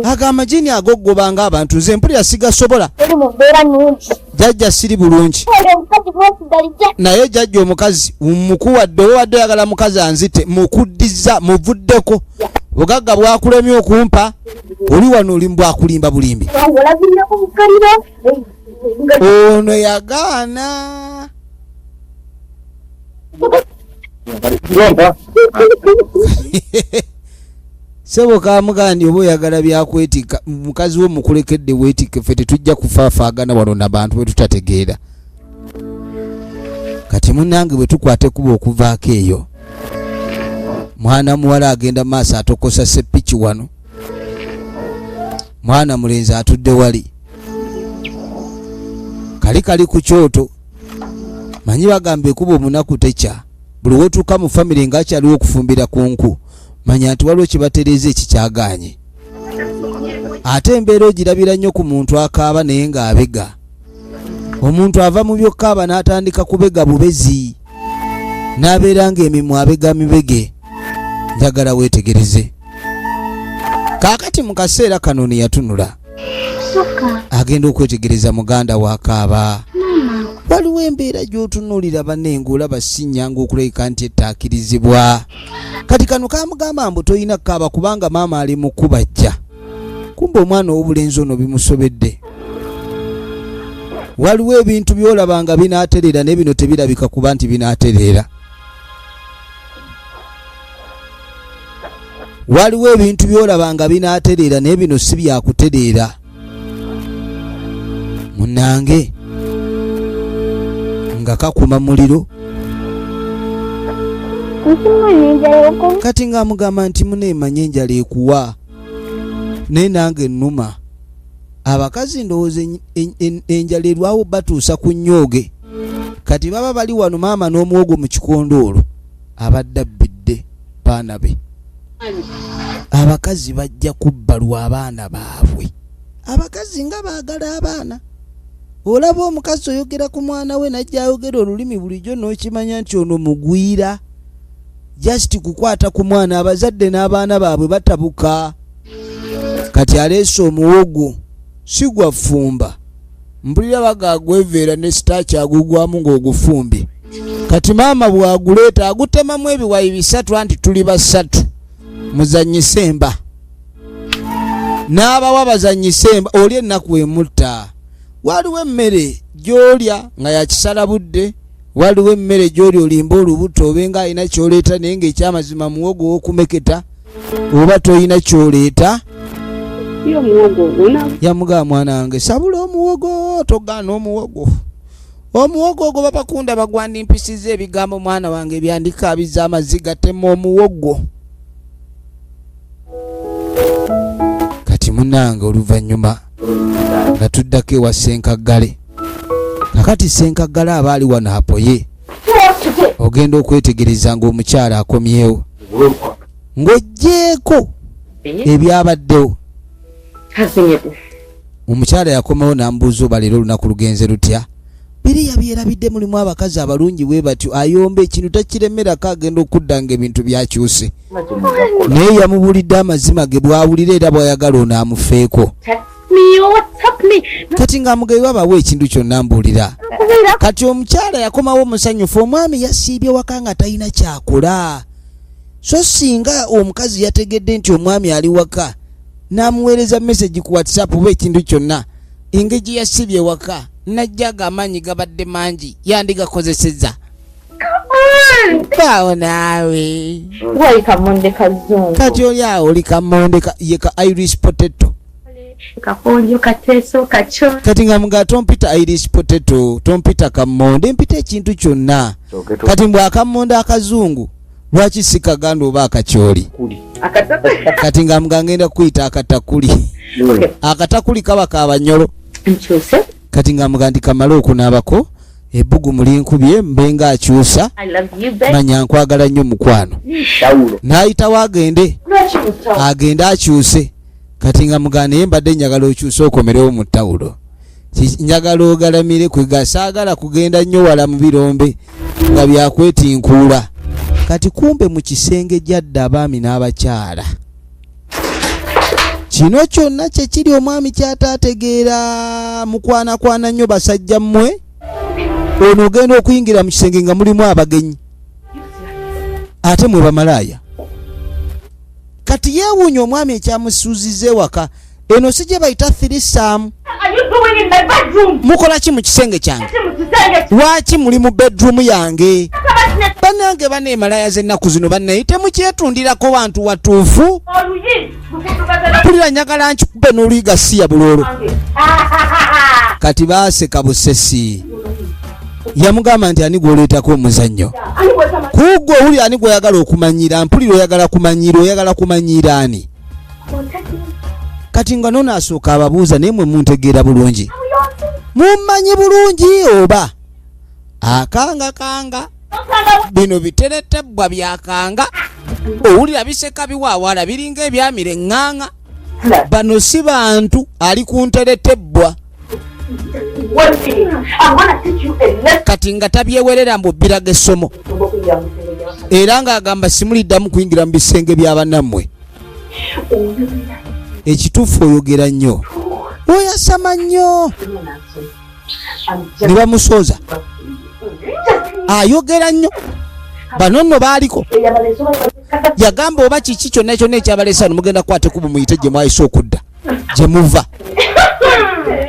agamba jiini agoggobanga abantu nze mpulira sigasobola jjajja siri bulungi naye jjajja omukazi mukuwadde owadde oyagala mukazi anzite mukuddiza muvuddeko bugagga bwakulemye okumpa oli wano oli bwakulimba bulimbi ono yagaana sebo kamugandi oba oyagala byakwetika mukazi wo mukulekedde weetike ffe tetujja kufaafaagana wano nabantu bwe tutategeera kati munnange bwe tukwate kuba okuvaako eyo mwana muwala agenda maaso atokosa seppiki wano mwana mulenzi atudde wali kali ku kyoto manyi bagamba ekuba omunaku tekya buli wotuuka mu famire ngaakyaliwo okufumbira ku nku manya nti waliwo kibatereeza ekikyaganye ate embeera ogirabira nnyo ku muntu akaaba naye ng'abega omuntu ava mu byokkaaba n'atandika kubega bubezi n'abeera ng'emimwa abega mibege njagala weetegereze kaakati mu kaseera kano ne yatunula agenda okwetegereza muganda wakaaba waliwo embeera gy'otunuulira banenga olaba sinnyanga okulabika nti ettaakirizibwa kati kano kamugamba mbu toyina kaaba kubanga maama ali mu kubajja kumbe omwana ow'obulenzi ono bimusobedde waliwo ebintu by'olaba nga binaatereera ne bino tebirabika kuba nti binaatereera waliwo ebintu by'olaba nga binaatereera naye bino si byakutereera munnange nga kakuma muliro kati ng'amugamba nti muneemanye enjala ekuwa naye nange ennuma abakazi ndowooza enjala erwawo batuusa ku nnyooge kati baba bali wano maama n'omuwogo mu kikondoolo abadde abbidde baana be abakazi bajja kubbalwa abaana baabwe abakazi nga baagala abaana olaba omukazi oyogera ku mwana we najja ayogera olulimi bulijjo n'okimanya nti ono mugwira just kukwata ku mwana abazadde n'abaana baabwe batabuka kati aleese omuwogo si gwafumba mpulira bagagweveera ne sitaaki agugwamu ng'ogufumbye kati maama bwaguleeta agutemamu ebiwayi 3 anti tuli 3 muzanyise emba n'abawa bazanyise emba oli ennaku emutta waliwo emmere gy'olya nga yakisala budde waliwo emmere gy'olya olimba olubuto obenga alina kyoleeta naye ng'ekyamazima muwogo w'okumeketa oba toyina kyoleeta yamugamba mwana wange sabula omuwogo togaana omuwogo ogwo babakunda bagwandimpisiza ebigambo mwana wange byandikaabiza amaziga tema omuwogo kati munnange oluvannyuma nga tuddako ewa Ssenkaggale kakati Ssenkaggale aba ali wano apoye ogenda okwetegereza ng'omukyala akomyewo ng'oggyeko ebyabaddewo. Omukyala yakomawo n'ambuuza oba leero olunaku lugenze lutya. Biriya byerabidde mulimu abakazi abalungi bwe batyo, ayomba ekintu takiremerako agenda okudda ng'ebintu byakyuse. Naye yamubulidde amazima ge bw'awulira era bw'ayagala ono amufeeko. Kati ng'amugabe babawa ekintu kyonna mbuulira. Kati omukyala yakomawo musanyufu, omwami yasiibye waka nga talina kyakola. So singa omukazi yategedde nti omwami ali waka n'amuweereza message ku WhatsApp oba ekintu kyonna, engeri yasibye waka najjaga amaanyi gabadde mangi yandigakozesezza. Bawo naawe kati oli awo oli kamonde ye ka Irish potato. Kati nga mga tompita Irish potato, tompita kamonde, mpita ekintu kyonna. Kati mbw akamonde akazungu lwaki si kaganda oba akakyoli. Kati nga mga ngenda kuyita akatakuli. Akatakuli kaba kabanyolo. Kati nga mga ndi kamala okunaabako ebbugu mulinkubye mbenga akyusa manya nkwagala nnyo mukwano. N'ayitawo agende akyuse. Kati nga mugana naye mbadde njagala okyuse okomerewo mu ttawulo. Njagala ogalamire kwega, saagala kugenda nnyo wala mu birombe nga byakwetinkuula. Kati kumbe mu kisenge jadda abaami n'abakyala. Kino kyonna kye kiri omwami kyataategeera. Mukwanakwana nnyo basajja mmwe. Ono ogenda okuyingira mu kisenge nga mulimu abagenyi, ate mwe bamalaaya. Kati yeewuunya omwami ekyamusuuzize waka. Eno si gye bayita threesome. Mukola ki mu kisenge kyange? Lwaki muli mu bedroom yange? Bannange baneemalaya z'ennaku zino bannayite mukyetundirako wantu watuufu. Mpulira njagala nkikube n'oluyiga siya buloolo. Kati baaseka busesi. Yamugamba nti ani gw'oleetako omuzannyo? Kuugwe owuli ani gw'oyagala okumanyira? Mpulira oyagala kumanyira, oyagala kumanyira ani? Kati nga nono asooka ababuuza naye mwe muntegeera bulungi. Mummanyi bulungi oba? Akanga. Bino biteretebbwa byakanga. Owulira biseka biwaawala biringa ebyamira eŋŋaŋa. Bano si bantu, ali ku nteretebbwa. Kati nga tabyewerera mbu biraga essomo. Era ng'agamba simuliddamu kuyingira mu bisenge bya bannammwe. Ekituufu oyogera nnyo. Oyasama nnyo. Ne bamusooza. Ayogera nnyo. Bano nno baaliko. Yagamba oba kiki kyonna kyonna ekyabaleesa mugenda kukwata kubu muyite gye mwayise okudda. Gye muva.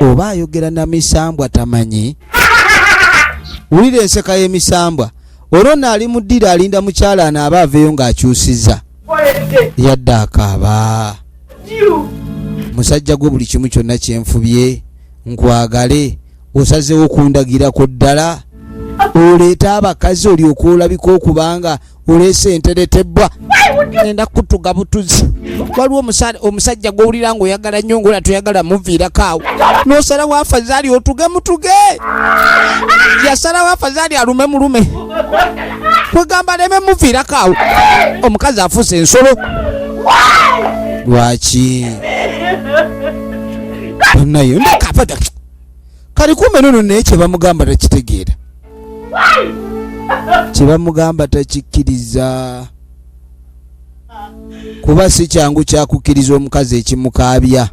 Oba ayogera na misambwa tamanyi. Wulira enseka y'emisambwa. Olwo ali mu ddira alinda mukyala anaaba aveeyo ng'akyusizza. Yadda akaaba. Musajja gwe buli kimu kyonna kyenfubye nkwagale, osazeewo okundagirako ddala. Oleeta abakazi olyoka olabika okubanga oleese enteretebbwa. Ngenda kutuga butuzi. Waliwo omusajja gw'owulira ng'oyagala nnyo ng'ola toyagala muviirako awo. N'osalawo afazaali otuge mutuge. Yasalawo afazaali alume mulume. Kwegamba leme muviirako awo. Omukazi afuuse ensolo. Lwaki? Nayo ndakapata. Kali kumbe nono naye kye bamugamba takitegeera. Kye bamugamba takikkiriza. Kuba si kyangu kyakukkiriza omukazi ekimukaabya.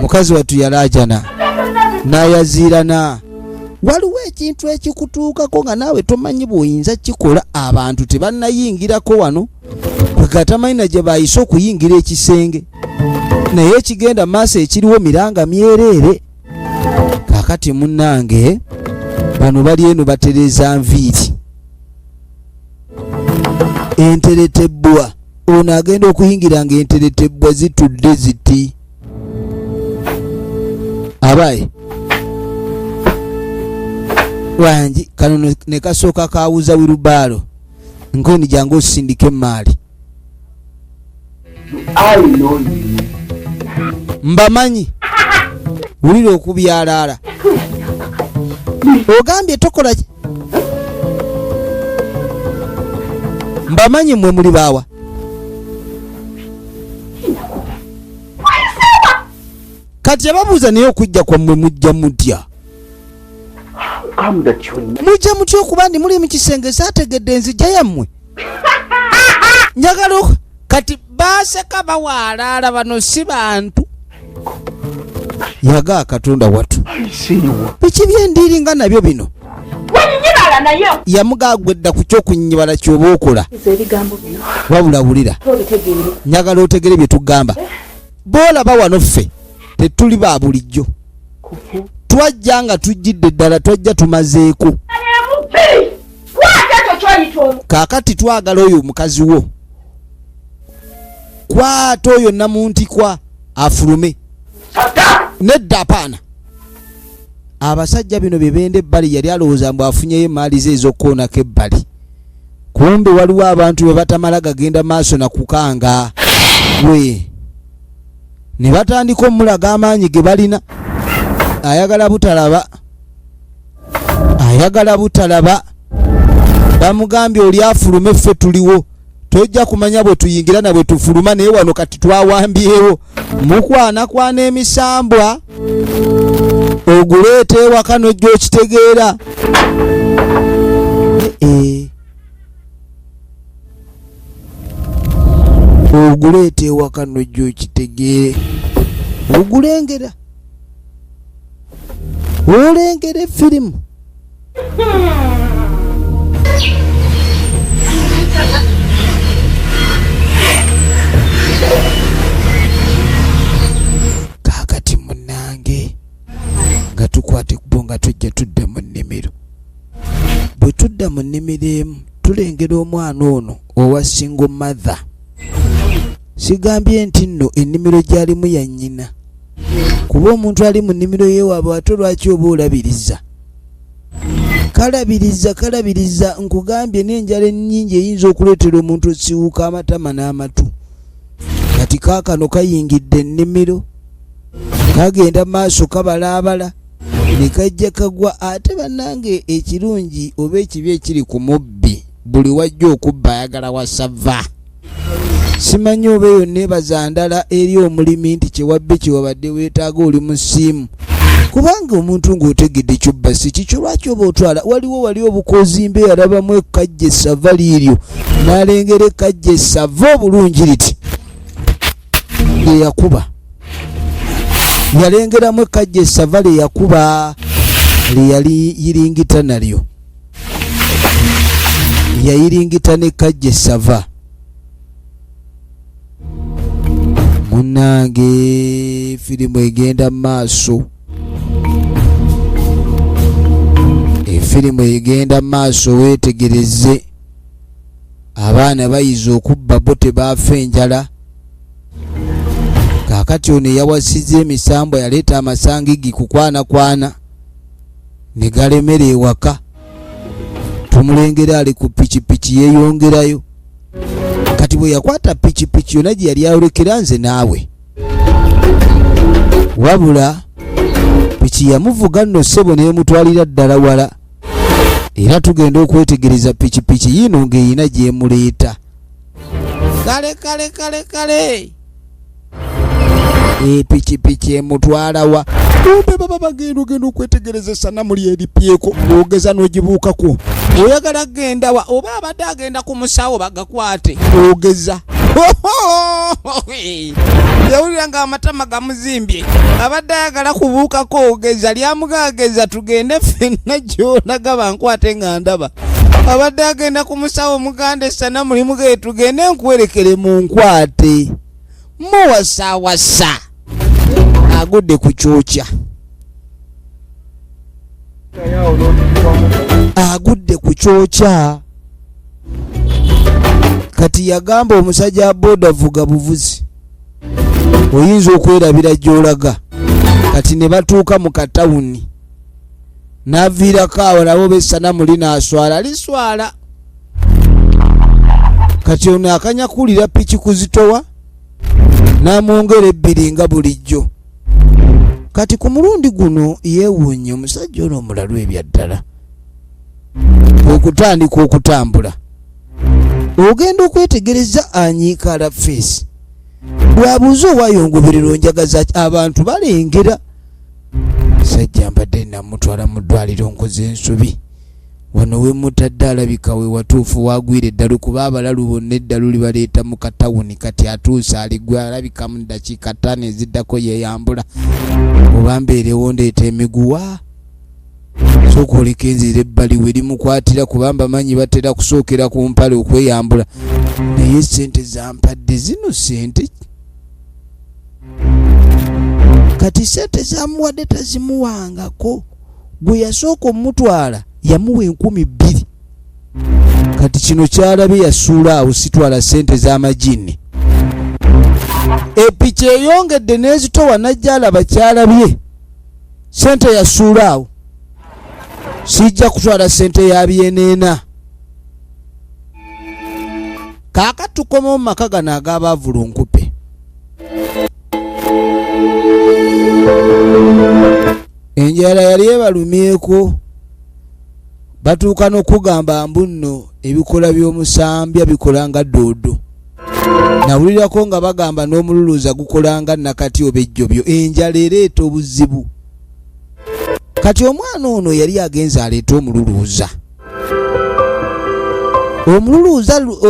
Mukazi wattu yalaajana n'ayaziirana. Waliwo ekintu ekikutuukako nga naawe tomanyi bw'oyinza kikola. Abantu tebannayingirako wano. Kwekatamanyina gye baayise okuyingira ekisenge. Naye ekigenda maaso ekiriwo miranga myereere. Kaakati munnange bano bali eno batereza nviiri. Enteretebbwa. Ono agenda okuyingira nga enteretebbwa zitudde ziti. Abaye wangi kano ne kasooka kawuza wirubaalo. Nkoni jangu osindike emaali. Mbamanyi. Wulira okubyalaala. Ogambye tokola mbamanyi mwe muli baawa kati ababuuza naye okujja kwammwe mujja mutya mujja mutya okuba ndi muli mu kisenge saategedde enzijja yammwe njagala kati baaseka bawaalaala bano si bantu yaga katonda watu biki byendiiri nga nabyo bino yamugagwedda ku kyokunyibala kyoba okola wabula wulira njagala otegere bye tugamba boolaba wano ffe tetuli ba bulijjo twajja nga tujjidde ddala twajja tumazeeko kaakati twagala oyo omukazi wo kwata oyo namuntikwa afulume nedda apaana abasajja bino bebenda ebbali yali alowooza mbu afunyeyo emaali ze ez'okkoonako ebbali kumbe waliwo abantu be batamala gagenda maaso nakukanga we ne batandika omulaga amaanyi ge balina ayagala butalaba bamugambye oli afulume ffe tuliwo tojja kumanya bwe tuyingira na bwe tufuluma naye wano kati twawambyewo mukwanakwana emisambwa oguleeta ewaka nojja okitegeera oguleeta ewaka nojja okitegeere ogulengera olengera efirimu kakati munange nga tukwate kubo nga tujja tudda mu nnimiro bwe tudda mu nnimiro emu tulengera omwana ono owa single mother sigambye nti nno ennimiro gyalimu ya nnyina kuba omuntu ali mu nnimiro yewaabwe ate lwaki oba olabiriza kalabiriza nkugambye n'enjala ennyingi eyinza okuleetera omuntu osiwuuka amatama n'amatu kati kaakano kayingidde ennimiro kagenda maaso kabalaabala ne kajja kagwa ate bannange ekirungi oba ekibi ekiri ku mubbi buli wajja okubba ayagala wasava simanyi oba eyo neebaza ndala eri omulimi nti kyewabbe kyewabadde weetaaga oli mu ssiimu kubanga omuntu ng'otegedde kyobba si kikyo lwaki oba otwala wali obukozimbe yalabamu ekkajja essava liiryo n'alengera ekkajja essava obulungi liti lyeyakuba yalengeramu ekkajja essava lyeyakuba lyeyali yiringita nalyo yayiringita n'ekkajja essava munange firimu egenda maaso efirimu egenda maaso weetegereze abaana bayiza okubba bo tebaafa enjala kaakati ono eyawasiza emisambwa yaleeta amasangigi kukwanakwana ne galemera ewaka tumulengera ali ku pikipiki yeeyongerayo kati bwe yakwata pikipiki yonna gye yali ayolekera nze naawe wabula piki yamuvuga nno ssebo n'emutwalira ddala wala era tugenda okwetegereza pikipiki yino ng'eyina gy'emuleeta kale pikipiki emutwala wa kumbe baba bagenda ogenda okwetegereza essanamu lyeripyeko ogeza n'ogibuukako oyagala genda wa oba abadde agenda ku musawo bagakwate ogeza yawulira nga amatama gamuzimbye abadde ayagala kubuukako ogeza lyamugageza tugende ffenna gy'olaga bankwate nga ndaba abadde agenda ku musawo muganda essanamu limugaye tugende nkwerekere mu nkwate muwasawasa agudde ku kyokya agudde ku kyokya kati yagamba omusajja boda vuga buvuzi oyinza okwerabira gy'olaga kati ne batuuka mu katawuni n'aviirako awo nabo bessanamu linaaswala liswala kati ono akanyakulira piki kuzitowa n'amwongera ebbiri nga bulijjo kati ku mulundi guno yeewuunye omusajja ono omulalu ebyaddala okutandika okutambula ogenda okwetegereza anyiikala face bwabuuza owayongoberera onjagaza abantu balengera sajja mbadde namutwala mu ddwaliro nkoze ensobi wano we mutadde alabika we watuufu wagwira eddalu kuba abalalu bonna eddalu libaleeta mu katawuni kati atuuse aligwe alabika mu ddakiika 5 eziddako yeyambula oba mbeerewo ndeeta emiguwa sooka oleka enzira ebbali we limukwatira kubamba manyi batera kusookera ku mpale okweyambula naye sente zampadde zino sente kati sente zamuwadde tazimuwangako gwe yasooka omutwala yamuwa 2,000 kati kino kyalabye yasuula awo sitwala sente z'amagini epiki eyongedde n'ezitowa najja alaba kyalabye sente yasuula awo sijja kutwala sente ya byeneena kaakati tukoma mu maka gano ag'abaavulunkupe enjala yali ebalumyeko batuuka n'okugamba mbu nno ebikola by'omusambya bikola nga ddoodo nawulirako nga bagamba n'omululuuza gukola nga nakati oba ejjobyo enjala ereeta obuzibu kati omwana ono yali agenza aleeta omululuuza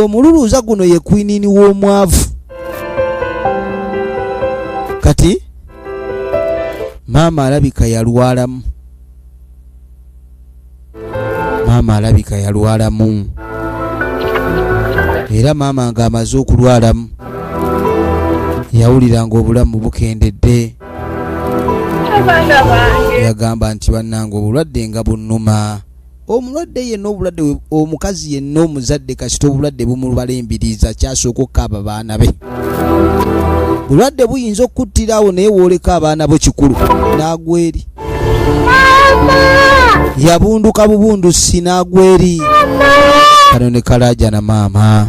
omululuuza guno ye kwinini w'omwavu kati maama alabika yalwalamu era maama ng'amaze okulwalamu yawulira ng'obulamu bukendedde yagamba nti bannange obulwadde nga bunnuma omulwadde yenna obulwadde omukazi yenna omuzadde kasita obulwadde bumulembiriza kyasooka okukaaba baana be bulwadde buyinza okuttirawo naye wooleka abaana bo kikulu n'agweri yabunduka bubundusi n'agweri kano ne kalaaja na maama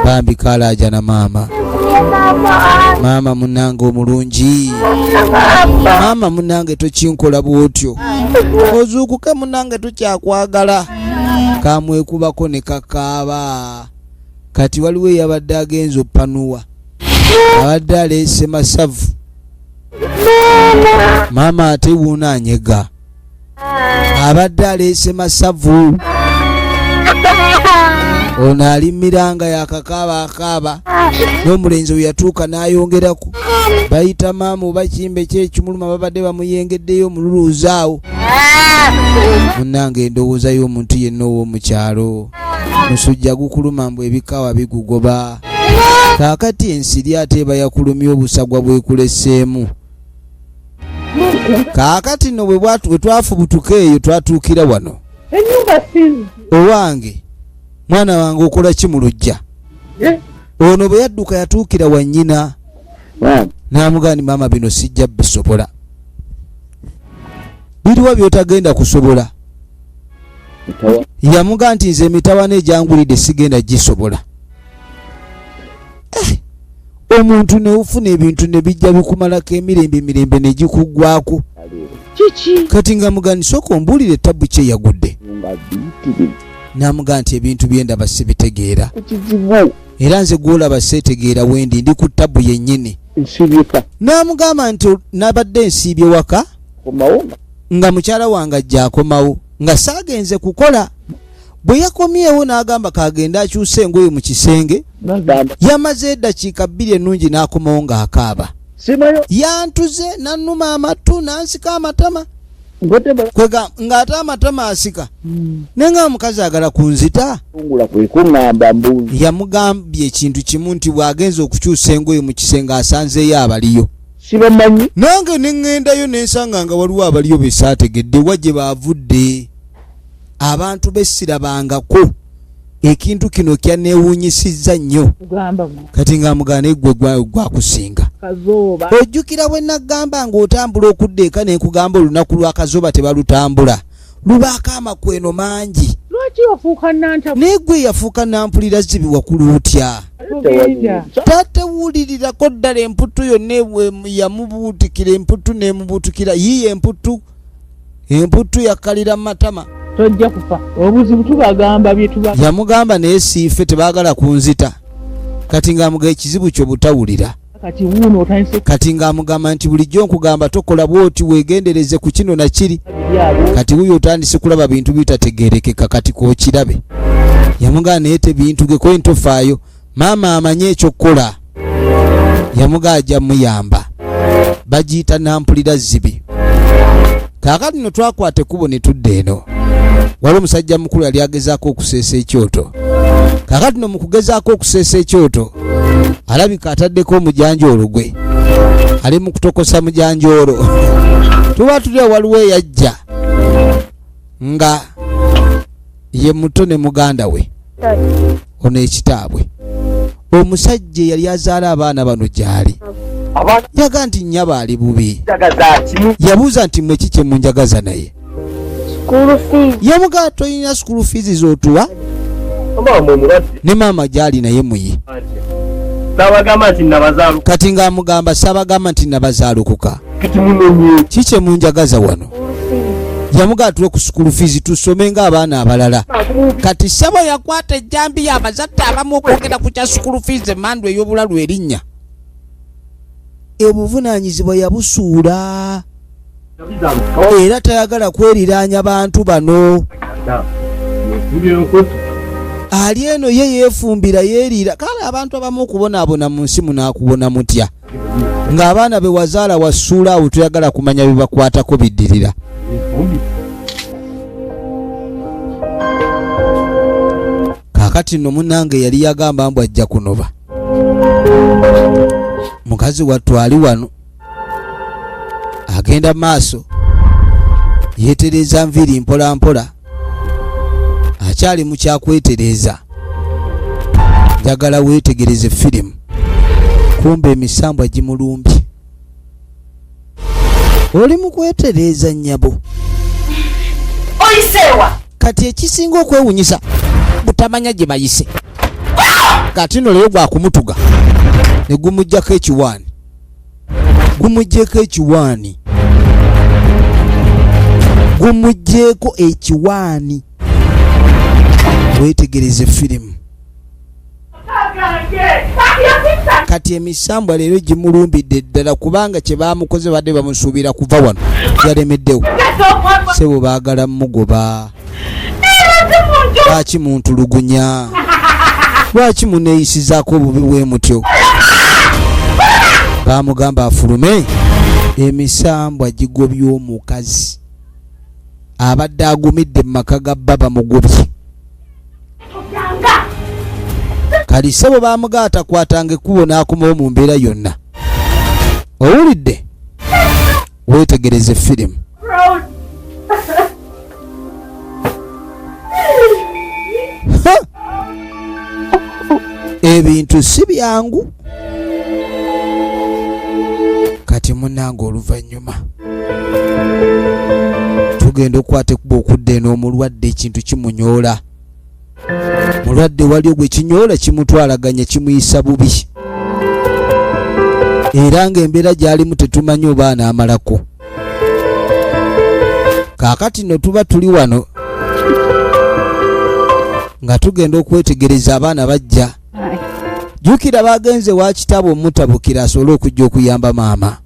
bambi kalaaja na maama maama munange omulungi maama munange tokinkola bwotyo ozuukuke munange tukyakwagala kamwekubako ne kakaaba kati waliwo eyabadde agenza opanuwa abadde aleese masavu maama ate wuuna anyega abadde aleese masavu ono alimiranga yakakaaba akaaba n'omulenzi we yatuuka n'ayongerako bayita maama oba kimbe kyekimuluma babadde bamuyengeddeyo omululuuza awo munnange endowooza y'omuntu yenna ow'omukyalo musujja gukuluma mbu ebikawa bigugoba kaakati ensiri ate eba yakulumya obusagwa bwekuleseemu kaakati nno bwe twafubutuka eyo twatuukira wano owange mwana wange okola ki mu luggya ono bwe yadduka yatuukira wannyina n'amugani maama bino sijja bisobola biriwa byotagenda kusobola yamuga nti nze emitawaana egyangulidde sigenda gisobola omuntu neufuna ebintu nebijja bikumalako emirembe negikuggwako kati nga mugani sooka ombuulire etabu kye yagudde namuga nti ebintu byendaba sibitegeera era nze gwolaba seetegeera wendi ndi ku tabu yennyini namugamba nti nabadde nsiibye waka nga mukyala wange ajja akomawo nga saagenze kukola bwe yakomyewo n'agamba kagenda akyusa engoye mu kisenge yamaze eddakiika 2 ennungi n'akomawo ng'akaaba yantuze nannuma amatu nansika amatama ng'ate amatama asika naye nga omukazi agala kunzita yamugambye ekintu kimu nti bw'agenza okukyusa engoye mu kisenge asanzeeyo abaliyo nange neŋŋendayo nensanga nga waliwo abaliyo besaategedde wa gye baavudde abantu bessirabangako ekintu kino kyaneewuunyisizza nnyo kati nga mugane gwe gwakusinga ojjukira bwe nagamba ng'otambula okudda eka nenkugamba olunaku lwakazooba tebalutambula lubaako amakweno mangi naye gwe yafuuka nampulira zibi wakulu otya tatewulirirako ddala emputu yonna yamubuutikira emputu nemubuutukira yiye emputu yakkalira mu matama tojja kufa obuzibu tubagamba byetuba yamugamba naye siife tebaagala kunzita kati ng'amuga ekizibu kyo butawulira kati wuuno otandise kati ng'amugamba nti bulijjo nkugamba tokola bwoti weegendereze ku kino na kiri byabo kati wuyo otandise kulaba bintu bitategeerekeka kati kookirabe yamugamba naye tebintugeko entofaayo maama amanye ekyokukola yamuga ajja muyamba bagiyita nampulira zibi kaakati no twakwata ekkubo ne tudda eno wali omusajja mukulu yali agezaako okuseesa ekyoto kaakati no mu kugezaako okuseesa ekyoto alabika ataddeko omujanjoolo gwe ali mu kutokosa mujanjoolo tuba tuli waliwo eyajja nga ye muto ne muganda we ono ekitaabwe omusajja yali azaala abaana bano gyali yaga nti nnyaba ali bubi yabuuza nti mwe ki kyemunjagaza naye yamuga tolina school fees z'otuwa ne maama gyali naye muyi kati ng'amugamba saabagamba nti nabazaalukuka ki kyemunjagaza wano yamuga tule ku school fees tusome ng'abaana abalala kati ssebo yakwata ejjambiya abazadde abamu okwogera ku kya school fees emmandu ey'obulalu erinnya obuvunaanyizibwa yabusuula era tayagala kweriraanya bantu bano ali eno ye yeefumbira yeeriira kale abantu abamu okubonaabona mu nsi munaakubona mutya ng'abaana be wazaala wassuula awo toyagala kumanya bibakwatako biddirira kaakati nno munnange yali yagamba mbu ajja kunoba mukazi wattu ali wano agenda maaso yeetereza nviiri mpola mpola akyali mu kyakwetereza njagala weetegereze firimu kumbe emisambwa gimulumbye oli mu kwetereza nnyabo oyisewa kati ekisinga okwewunyisa butamanya gye bayise kati no leero gwakumutuga ne gumuggyako ekiwaani gumuggyeko ekiwaani weetegereze firimu kati emisambwa leero gimulumbidde ddala kubanga kye baamukoze badde bamusuubira kuva wano yalemeddewo sebo baagala mugoba lwaki muntulugunya lwaki muneeyisizaako obubi bwe mutyo baamugamba afulume emisambwa gigobye omukazi abadde agumidde mu maka ga bba bamugobye kali ssebo baamugaa atakwatanga ekkubo n'akomawo mu mbeera yonna owulidde weetegereze firimu ebintu si byangu kati munnange oluvannyuma tugenda okukwata ekkuba okudda eno omulwadde ekintu kimunyoola mulwadde wali ogwe kinyoola kimutwalaganya kimuyisa bubi era ng'embeera gy'alimu tetumanyi oba anaamalako kaakati no tuba tuli wano nga tugenda okwetegereza abaana bajja jjukira bagenze wa kitabo omutabukira asobole okujja okuyamba maama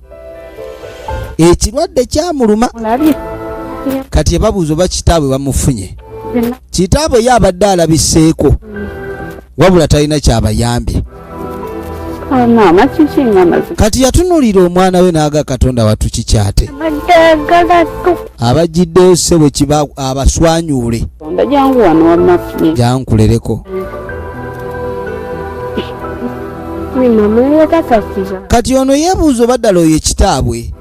ekirwadde kyamuluma kati ebabuuza oba kitaabwe bamufunye kitaabwe ye abadde alabiseeko wabula talina kyabayambye kati yatunuulira omwana we n'aga katonda wattu kikyate abajjiddeyo ssebo kiba abaswanyuule jankulereko kati ono yeebuuza oba ddala oyo ekitaabwe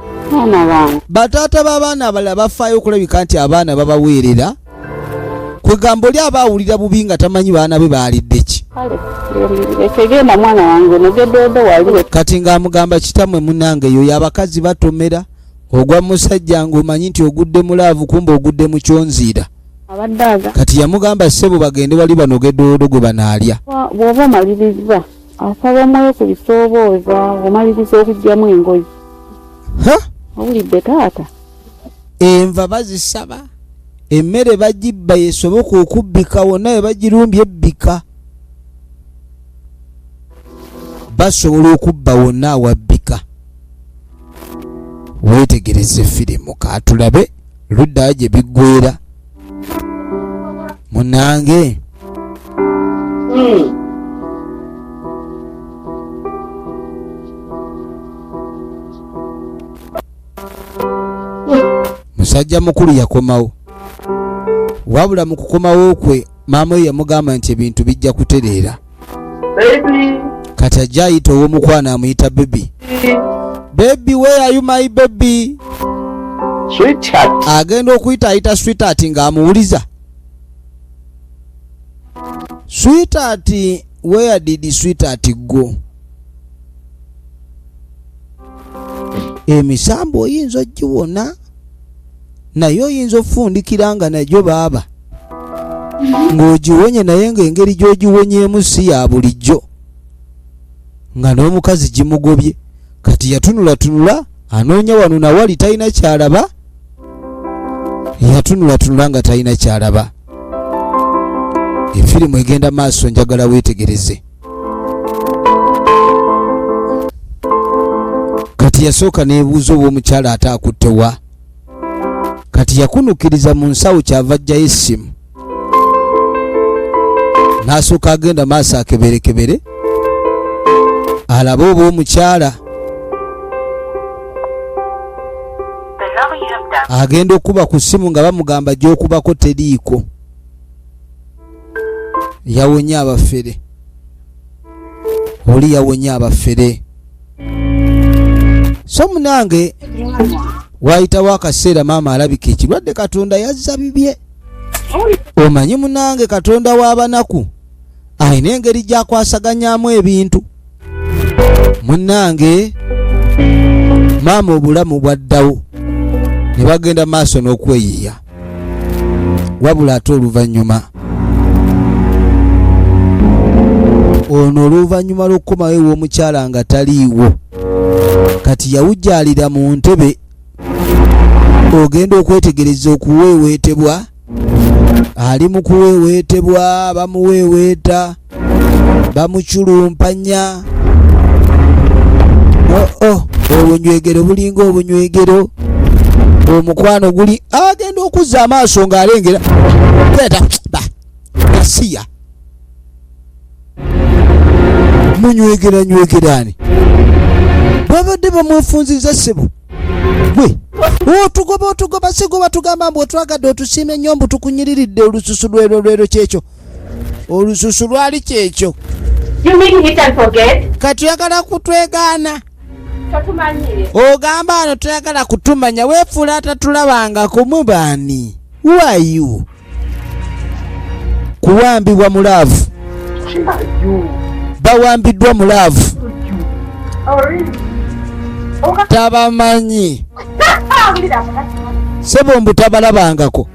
bataata b'abaana abalala bafaayo okulabika nti abaana babaweerera kwegamba oli abaawulira bubi nga tamanyi baana be baalidde ki kati ng'amugamba kitamwe munnange eyo y'abakazi batomera ogwa musajja ng'omanyi nti ogudde mulaavu kumbe ogudde mu kyonziira kati yamugamba ssebo bagende wali banoge doodo gwe banaalya bw'oba omalirizibwa asaba omwoyo ku bisoobooza omaliriza okuggyamu engoyi owulidde taata enva bazisaba emmere bagibba yesoboka okubbika wonna we bagirumbye ebbika basobola okubba wonna awabbika weetegereze firimu katulabe luddayo gye biggwera munange musajja mukulu yakomawo wabula mu kukomawo kwe maama we yamugamba nti ebintu bijja kutereera kati ajja ayita ow'omukwano amuyita bebi bebi where are you my baby Sweetheart. agenda okuyita ayita sweetheart ng'amuwuliza sweetheart where did sweetheart go emisambo oyinza ogiwona naye oyinza ofundikira nga nagyo baaba ng'ogiwonye naye ng'engeri gy'ogiwonyeemu si ya bulijjo nga n'omukazi gimugobye kati yatunulatunula anoonya wano nawali talina kyalaba yatunulatunula nga talina kyalaba efirimu egenda maaso njagala weetegereze kati yasooka neebuuza obw'omukyala ate akuttewa kati yakunukiriza mu nsawo kyava ajjayo essimu n'asooka agenda maaso akeberekebere alabe oba omukyala agenda okuba ku ssimu nga bamugamba gy'okubako teriiko yawonye abafere oli yawonye abafere so munange wayitawo akaseera maama alabika ekirwadde katonda yazza bibye omanyi munange katonda w'abanaku ayina engeri gy'akwasaganyamu ebintu munange maama obulamu bwaddawo ne bagenda maaso n'okweyiya wabula ate oluvannyuma ono oluvannyuma lw'okukomawo ew'omukyala nga taliiwo kati yawujjaalira mu ntebe ogenda okwetegereza okuweeweetebwa ali mu kuweeweetebwa bamuweeweeta bamuculumpanya obunywegero bulinga obunywegero omukwano guli agenda okuzza amaaso ng'alengera gasiya munywegera-nywegerani babadde bamwefunziza ssebo gwe otugoba sigoba tugamba mbu otwagadde otusiime nnyo mbu tukunyiriridde olususu lwero kyekyo olususu lwali kyekyo kati oyagala kutwegaana ogamba ano toyagala kutumanya weefuula atatulabangako mubaani wayu kuwambibwa mulaavu bawambiddwa mulaavu tabamanyi sebo mbu tabalabangako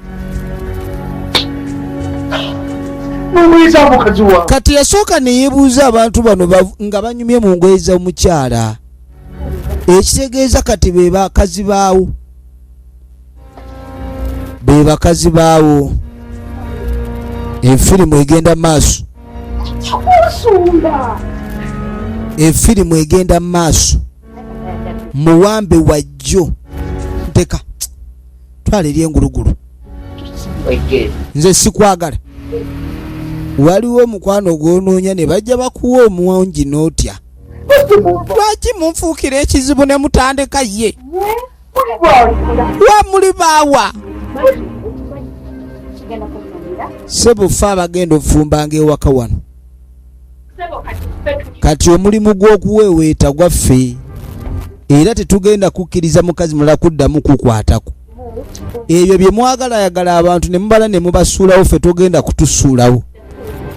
kati yasooka neyeebuuza abantu bano nga banyumye mu ngoye z'omukyala ekitegeeza kati be bakazi baawo efirimu egenda maaso efirimu egenda maaso muwambe wajjo nteka twala eri engulugulu nze sikwagala waliwo omukwano gw'onoonya ne bajja bakuwa omuwongi n'otya lwaki munfuukira ekizibu ne mutandika ye wamuli baawa sebo fe abagenda ofumbanga ewaka wano kati omulimu gw'okuweeweeta gwaffe era tetugenda kukkiriza mukazi mulala kuddamu kukwatako ebyo bye mwagalayagala abantu ne mubala ne mubasuulawo ffe tugenda kutusuulawo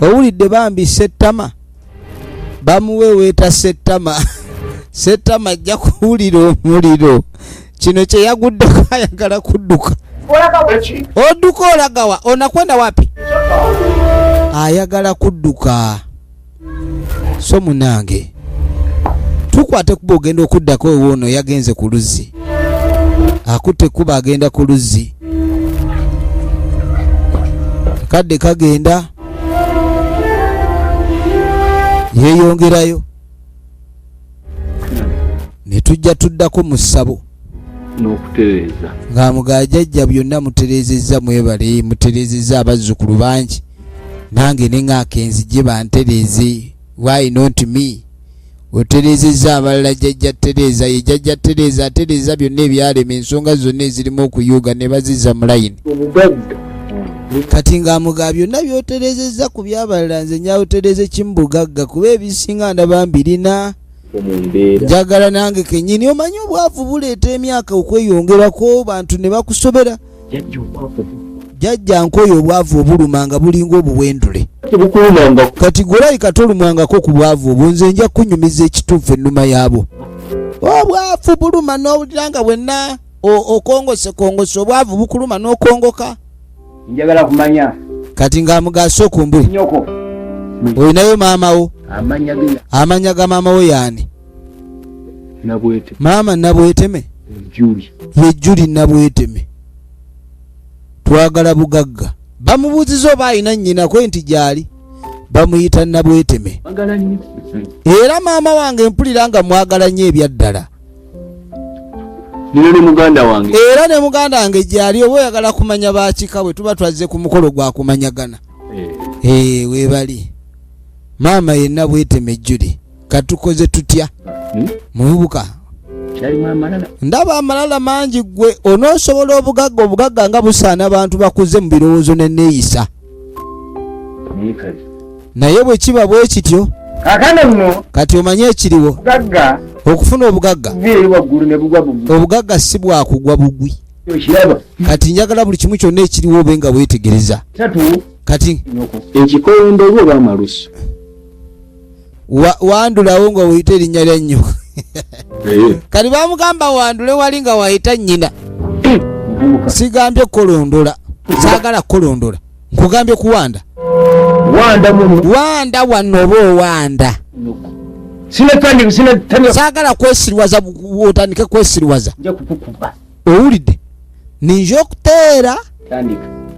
owulidde bambi settama bamuweeweeta settama ajja kuwulira omuliro kino kye yaguddeko ayagala kudduka odduka olagawa onakwenda wapi ayagala kudduka so munange tukwate kuba ogenda okuddako ewoono yagenze ku luzzi akutte kuba agenda ku luzzi akadde kagenda yeeyongerayo ne tujja tuddako mu ssabo n'okutereeza ng'amugaa jjajja byonna mutereezezza mwebale mutereezezza abazzukulu bangi nange ne ŋŋaaka enzije bantereeze why not me otereezezza abalala jjajja Tereeza ye jjajja Tereeza atereeza byonna ebyalema ensonga zonna ezirimu okuyuuga ne bazizza mu layini obugagga kati ng'amugaa byonna by'otereezezza ku byabalala nze nyawutereeze kimu bugagga kuba ebisinga ndaba mbirina omumbeera njagala nange kennyini omanyi obwavu buleeta emyaka okweyongerako bantu ne bakusobera jjajja obwavu jjajja nkoyo obwavu obuluma nga bulinga obuwendule tebukulumanga kati gwelayika tolumwangako ku bwavu obwo nze nja kunyumiza ekituufu ennuma yaabwo obwavu buluma n'owulira nga bwenna okongose obwavu bukuluma n'okongoka njagala kumanya kati ng'amugaasa okumbule nyoko olinayo maamawo amanya ga maamawo yaani nabwete maama Nabweteme Juli ye Juli Nabweteme twagala bugagga bamubuuziza oba alina nnyina kwe nti gyali bamuyita Nabweteme magala nnyo era maama wange mpulira nga mwagala nnyo ebyaddala nino ne muganda wange era ne muganda wange gyali oba oyagala kumanya bakika bwe tuba twazze ku mukolo gwa kumanyagana weebali maama ye Nabweteme Juli katukoze tutya mubuka kyalimu amalala ndaba amalala mangi gwe onoosobola obugagga nga busaana abantu bakuze mu birowoozo n'enneeyisa naye bwe kiba bwe kityo kaakano nno kati omanye ekiriwo bugagga okufuna obugagga buviire waggulu ne bugwa bugwi obugagga si bwakugwa bugwi okiraba kati njagala buli kimu kyonna ekiriwo obe nga weetegereza tatu kati ekikondo oba oba amalusu wandulawo nga weyita erinnya lya nnyo kati bamugamba wandule wali nga wayita nnyina sigambye kolondola saagala kolondola nkugambye kuwanda wanda wano oba owanda saagala kwesiriwaza otandike kwesiriwaza owulidde ninja okuteera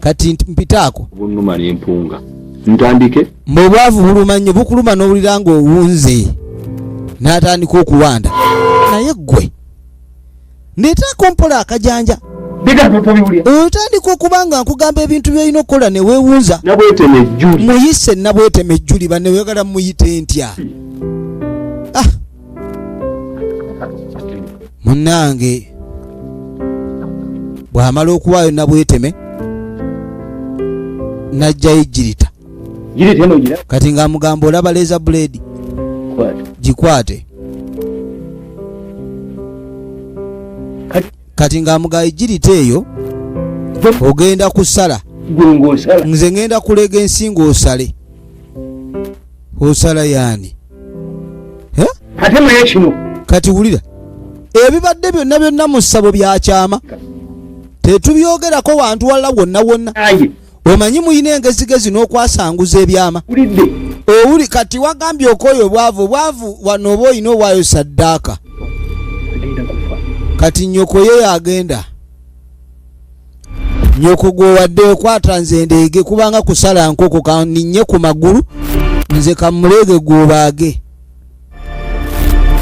kati mpitaako bunuma n'empunga ntandike mbwobwavu buluma nnyo bukuluma n'owulira nga owunze n'atandika okuwanda naye ggwe ndeetaako mpola akajanja otandika okuba nga nkugamba ebintu byolina okukola ne weewuuza Nabweteme Juli muyise Nabweteme Juli banne weyagala muyite ntya munnange bw'amala okuwaayo Nabweteme najjayo Jirita kati ng'amugamba olaba leeza buleedi gikwate kati ng'amugamba Jirita eyo ogenda kusala nze ngenda kulega ensingo osala yaani kati wulira ebibadde byonna mu ssabo byakyama tetubyogerako wantu walala wonna omanyi muyina engezigezi n'okwasanguza ebyama owuli kati wagambye okoyo obwavu wano oba oyina owaayo saddaaka kati nyoko ye yagenda nyoko gwewadde okwata nze ndeege kubanga kusala nkoko kaninnye ku magulu nze kamuleege gwobaage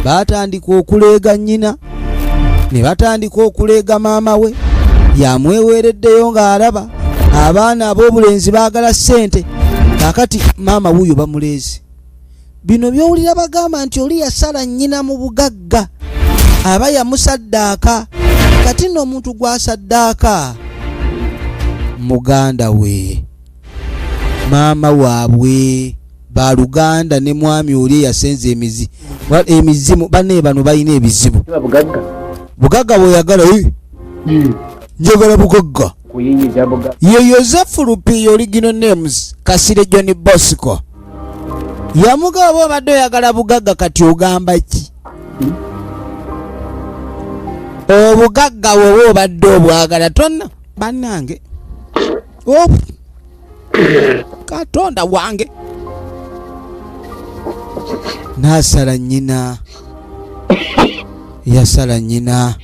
batandika okuleega nnyina ne batandika okuleega maama we yamweweereddeyo ng'alaba abaana ab'obulenzi baagala ssente kakati maama wuuyo bamuleeze bino byowulira bagamba nti oli yasala nnyina mu bugagga aba yamusaddaaka kati nno omuntu gwasaddaaka muganda we maama waabwe baluganda ne mwami oli yasenze emizimu banne bano balina ebizibu bugagga bweyagala njagala bugagga ye Yosefu Lupiyo Original Names Kasire John Bosco yamugaba obadde oyagala bugagga kati ogamba ki obugagga wowe obadde obwagala tonna bannange Katonda wange nasala nnyina yasala nnyina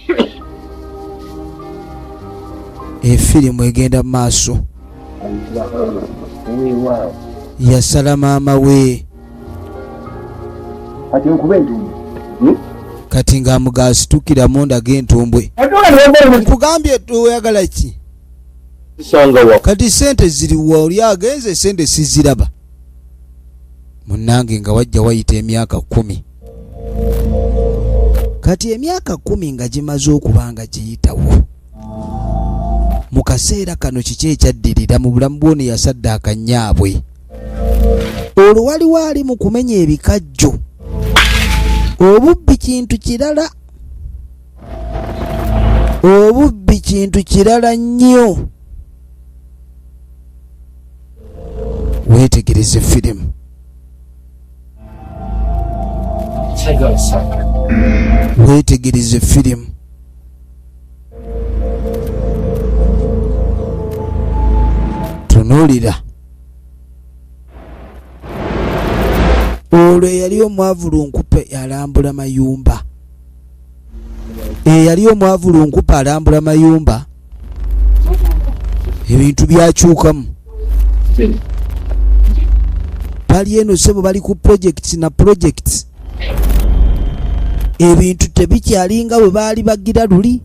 efirimu egenda maaso yasala maama we kati ng'amugaasitukira monda g'entumbwe. Nkugambye oyagala ki? Kati sente ziriwa? Oli agenze sente siziraba. Munnange nga wajja wayita emyaka 10. Kati emyaka 10 nga gimaze okuba nga giyitawo. Mu kaseera kano kiki ekyaddirira mu bulamu bw'ono yasaddaaka nnyaabwe? Olwo waliwo ali mu kumenya ebikajjo. Obubbi kintu kirala. Obubbi kintu kirala nnyo. Weetegereze firimu. Weetegereze firimu. Tunuulira. Olwo eyali omwavu lunkupe alambula mayumba. Eyali omwavu lunkupe alambula mayumba. Ebintu byakyukamu. Bali eno sebo bali ku projects na projects. Ebintu tebikyalinga bwe baali bagira luli.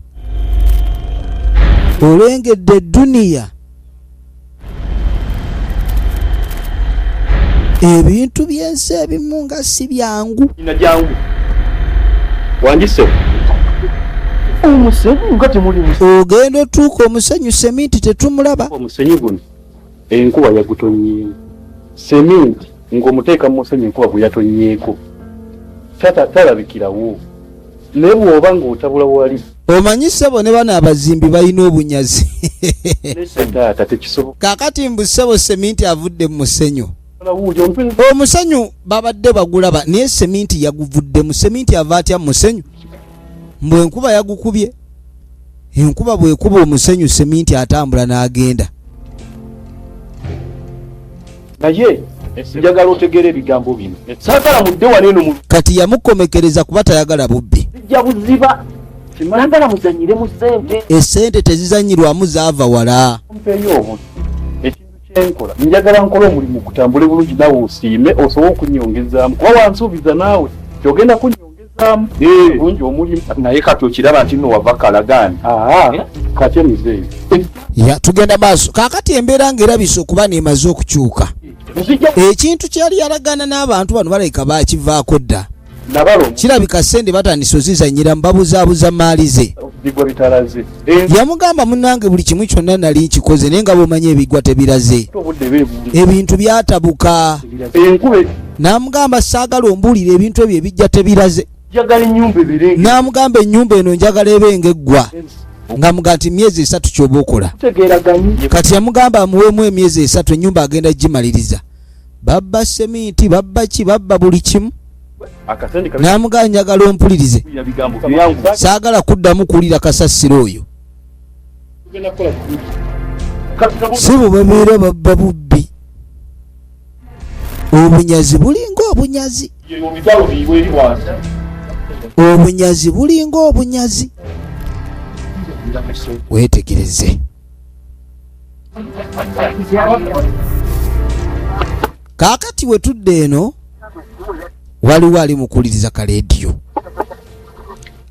Olengedde duniya. Ebintu byensi ebimu nga si byangu. Ina jangu. Wanjise. Omusenyu nga temuli musenyu. Ogenda otuuka omusenyu seminti tetumulaba. Omusenyu guno enkuba yagutonyeemu. Seminti ng'omuteeka mu musenyu enkuba bwe yatonyeeko. Talabikirawo. Naye bw'oba ng'otabula wali. Omanyi ssebo ne bano abazimbi balina obunyazi. Taata tekisoboka. Kaakati mbu ssebo seminti avudde mu musenyu. Omusenyu babadde bagulaba naye seminti yaguvudde mu seminti ava atya mu musenyu. Mbwe enkuba yagukubye. Enkuba bwekuba omusenyu seminti atambula n'agenda. Naye njagala otegere ebigambo bino. Saagala mudde wano eno mu kati yamukomekereza kuba tayagala bubbi. Sijja buziba. Nagala muzanyire mu ssente. Essente tezizanyirwamu zaava wala. mpeyo obu. Ekintu kyenkola. Njagala nkola omulimu gutambule bulungi nawe osiime osobola okunyongezaamu. Kuba wansuubiza naawe kyogenda kunyongezaamu. Bulungi omulimu. Naye kati okiraba nti nno wava kalagaani. Kati emizeeyo. Ya tugenda maaso. Kaakati embeera ng'erabise okuba n'emaze okukyuka. Ekintu kyali yalagaana n'abantu bano balabika baakivaako dda. Kirabika ssente batandise ozizanyira mbabuzaabuza maali ze. Yamugamba munnange buli kimu kyonna nali nkikoze naye nga bw'omanyi ebigwa tebiraze. Ebintu byatabuka. N'amugamba saagala ombuulire ebintu ebyo ebijja tebiraze. N'amugamba ennyumba eno njagala ebe ng'eggwa. Ng'amugamba nti myezi 3 ky'oba okola. Kati yamugamba amuweemu emyezi 3 ennyumba agenda gimaliriza. Babba seminti, babba ki, babba buli kimu. N'amugamba njagala ompulirize. Saagala kuddamu kuwulira kasasiro oyo. Si bwe babeera babba bubbi. Obunyazi bulinga obunyazi. Obunyazi bulinga obunyazi. Weetegereze. Kaakati we tudde eno waliwo ali mukuliriza kaleediyo.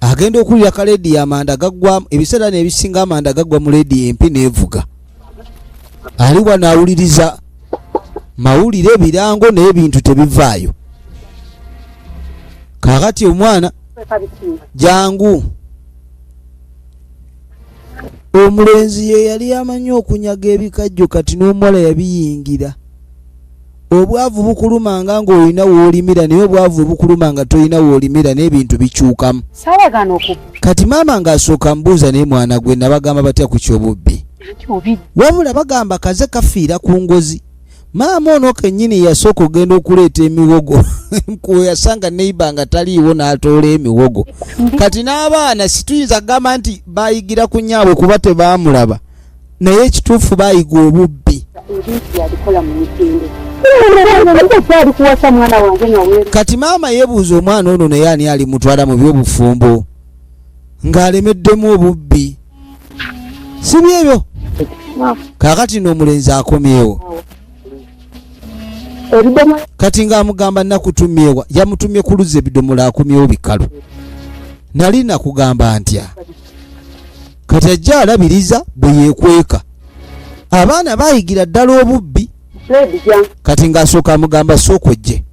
Agenda okuwulira kaleediyo amanda gaggwa ebiseera n'ebisinga amanda gaggwa mu leediyo empi n'evuga. Ali wano awuliriza mawulire ebirango n'ebintu tebivaayo. Kaakati omwana jangu. Omulenzi ye yali amanyi okunyaga ebikajjo kati n'omuwala yabiyingira. Obwavu bukulumanga ng'olina w'olimira naye obwavu bukulumanga tolina w'olimira n'ebintu bikyukamu. Kati maama ng'asooka mbuuza naye mwana gwe nabagamba batya ku kyobubbi. Wabula bagamba kaze kafiira ku ngozi. Maama ono kennyini yasooka ogenda okuleeta emiwogo. Kwe yasanga neiba nga taliiwo n'atoola emiwogo. Kati n'abaana situyinza kugamba nti baayigira ku nyaabwe kuba tebaamulaba. Naye ekituufu baayiga obubbi. Kati maama yeebuuza omwana ono naye ani alimutwala mu by'obufumbo ng'alemeddemu obubbi. Si byebyo Kakati n'omulenzi akomyewo. Kati ng'amugamba nakutumyewa yamutumye kuluza ebidomola akomyewo bikalu. Nali nakugamba ntya. Kati ajja alabiriza bwe yeekweka. Abaana baayigira ddala obubbi. Kati ng'asooka amugamba sookojje.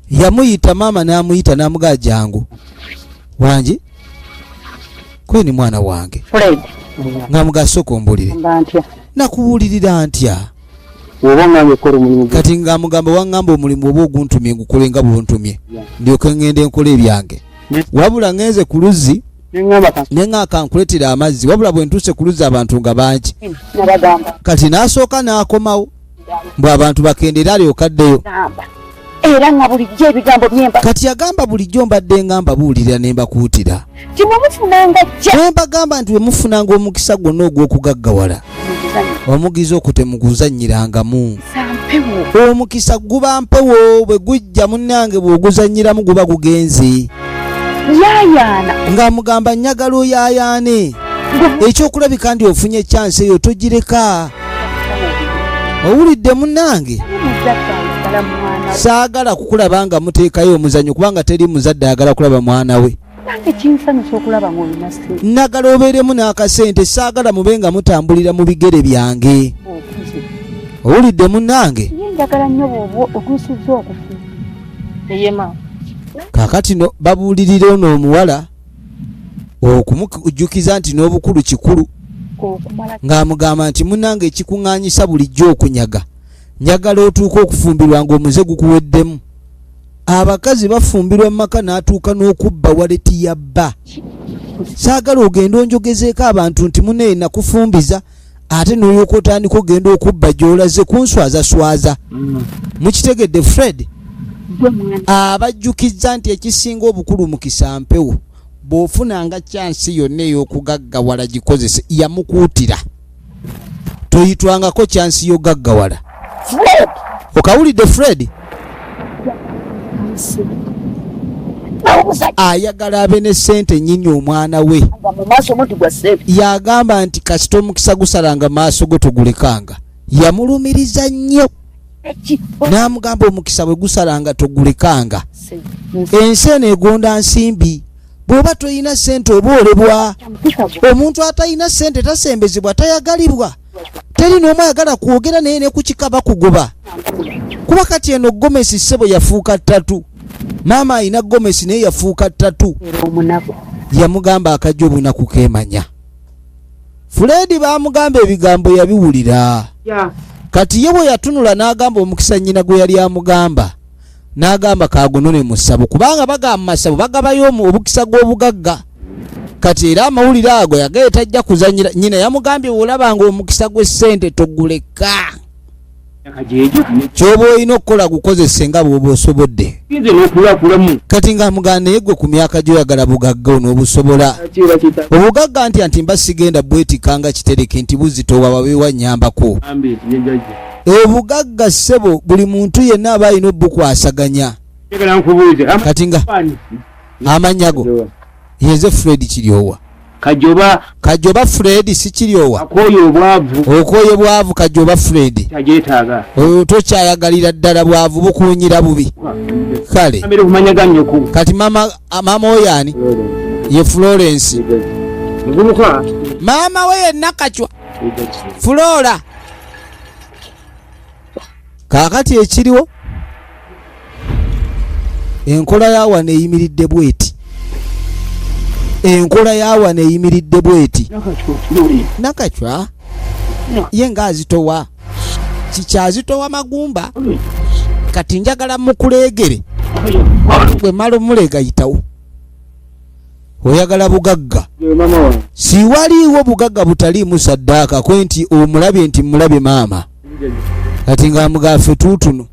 Yamuyita maama n'amuyita n'amugaa jangu. Wangi kweni mwana wange. Ng'amugaa sooka ombulire. Nakubuulirira ntya. Kati ng'amugamba waŋŋamba omulimu oba oguntumye ngukole nga bw'ontumye. Ndyoke ŋŋende nkole ebyange. Wabula ngenze ku luzzi nenga kankuletera amazzi wabula bwe ntuuse ku luzzi abantu nga bangi. Kati n'asooka n'akomawo mbwe abantu bakendera alyokaddeyo. Era nga bulijjo ebigambo byemba. Kati yagamba bulijjo mbadde nga mbabuulirira ne mbakuutira. Timumufunanga jja. Ne mbagamba nti bwe mufunanga omukisa gwonna ogw'okugaggawala. Omugizi okutemuguzannyirangamu. Omukisa guba mpewo bwe gujja munnange bw'oguzannyiramu guba gugenze. Yayaana. Ng'amugamba nnyagala oyaayaane. Ekyokulabika ndi ofunye chance eyo togireka. Owulidde munnange? Saagala kukulaba nga muteekayo omuzannyo kubanga teri muzadde ayagala kulaba mwana we. Nagala obeeremu n'akasente saagala mube nga mutambulira mu bigere byange. Owulidde munnange? Kaakati no babuulirira ono omuwala okumujjukiza nti n'obukulu kikulu. Ng'amugamba nti munnange ekikuŋŋaanyisa bulijjo okunyaga. Njagala otuuka okufumbirwa ng'omuze gukuweddemu. Abakazi bafumbirwa mu maka n'atuuka n'okubba waleti ya bba. Saagala ogenda onjogezeeko abantu nti munne nakufumbiza ate n'olyoka otandika ogenda okubba gy'olaze kunswazaswaza. Mukitegedde Fred? Abajjukizza nti ekisinga obukulu mukisa mpewo. Bw'ofunanga chansi yonna ey'okugaggawala gikozese yamukuutira. Toyitwangako chansi y'ogaggawala. Fred. Okawulidde Fred? Ayagala abe ne ssente nnyinyi omwana we. Yagamba nti kasita omukisa gusalanga maaso go togulekanga. Yamulumiriza nnyo. N'amugamba omukisa bwe gusalanga togulekanga. Ensi eno egonda nsimbi. Bw'oba toyina ssente oboolebwa. Omuntu atalina ssente tasembezebwa tayagalibwa. Teri n'omu ayagala kwogera naye ne ku kikaba kugoba. Kuba kati eno Gomesi ssebo yafuuka ttatu. Maama ayina Gomesi naye yafuuka ttatu. Yamugamba akajja obunaku keemanya. Fred baamugamba ebigambo yabiwulira. Kati ye bwe yatunula n'agamba omukisa nnyina gwe yali amugamba. N'agamba kaagunone mu ssabo kubanga bagamba masabo bagabayo obukisa gw'obugagga. Kati era amawulire ago yagaye tajja kuzannyira nyina yamugambye olabanga omukisa gw'essente toguleka. Kyoba olina okukola gukozese nga bw'oba osobodde. Kati ng'amugamba naye gwe ku myaka gy'oyagala bugagga onoobusobola. Obugagga nti mba sigenda bwetikanga kitereke nti buzitowa babeewa nnyambako. Obugagga ssebo buli muntu yenna aba alina obukwasaganya. Kati nga amanyago yeze Fred Kiryowa. Kajoba Fred si Kiryowa. Okoye bwavu Kajoba Fred. Tokyayagalira ddala bwavu bukunyira bubi. Kale. Kati mama oyo ani? Ye Florence. Mama we yenna Kachwa. Flora. Kaakati ekiriwo enkola yawana eyimiridde bweti. Enkola yawana eyimiridde bweti. Nakachwa ye ng'azitowa kikyazitowa magumba. Kati njagala mukuleegere gwe mala omulega yitawo. Oyagala bugagga. Si waliiwo bugagga butaliimu saddaaka kwe nti omulabye nti mulabye maama. Kati ng'amugaffe tuutuno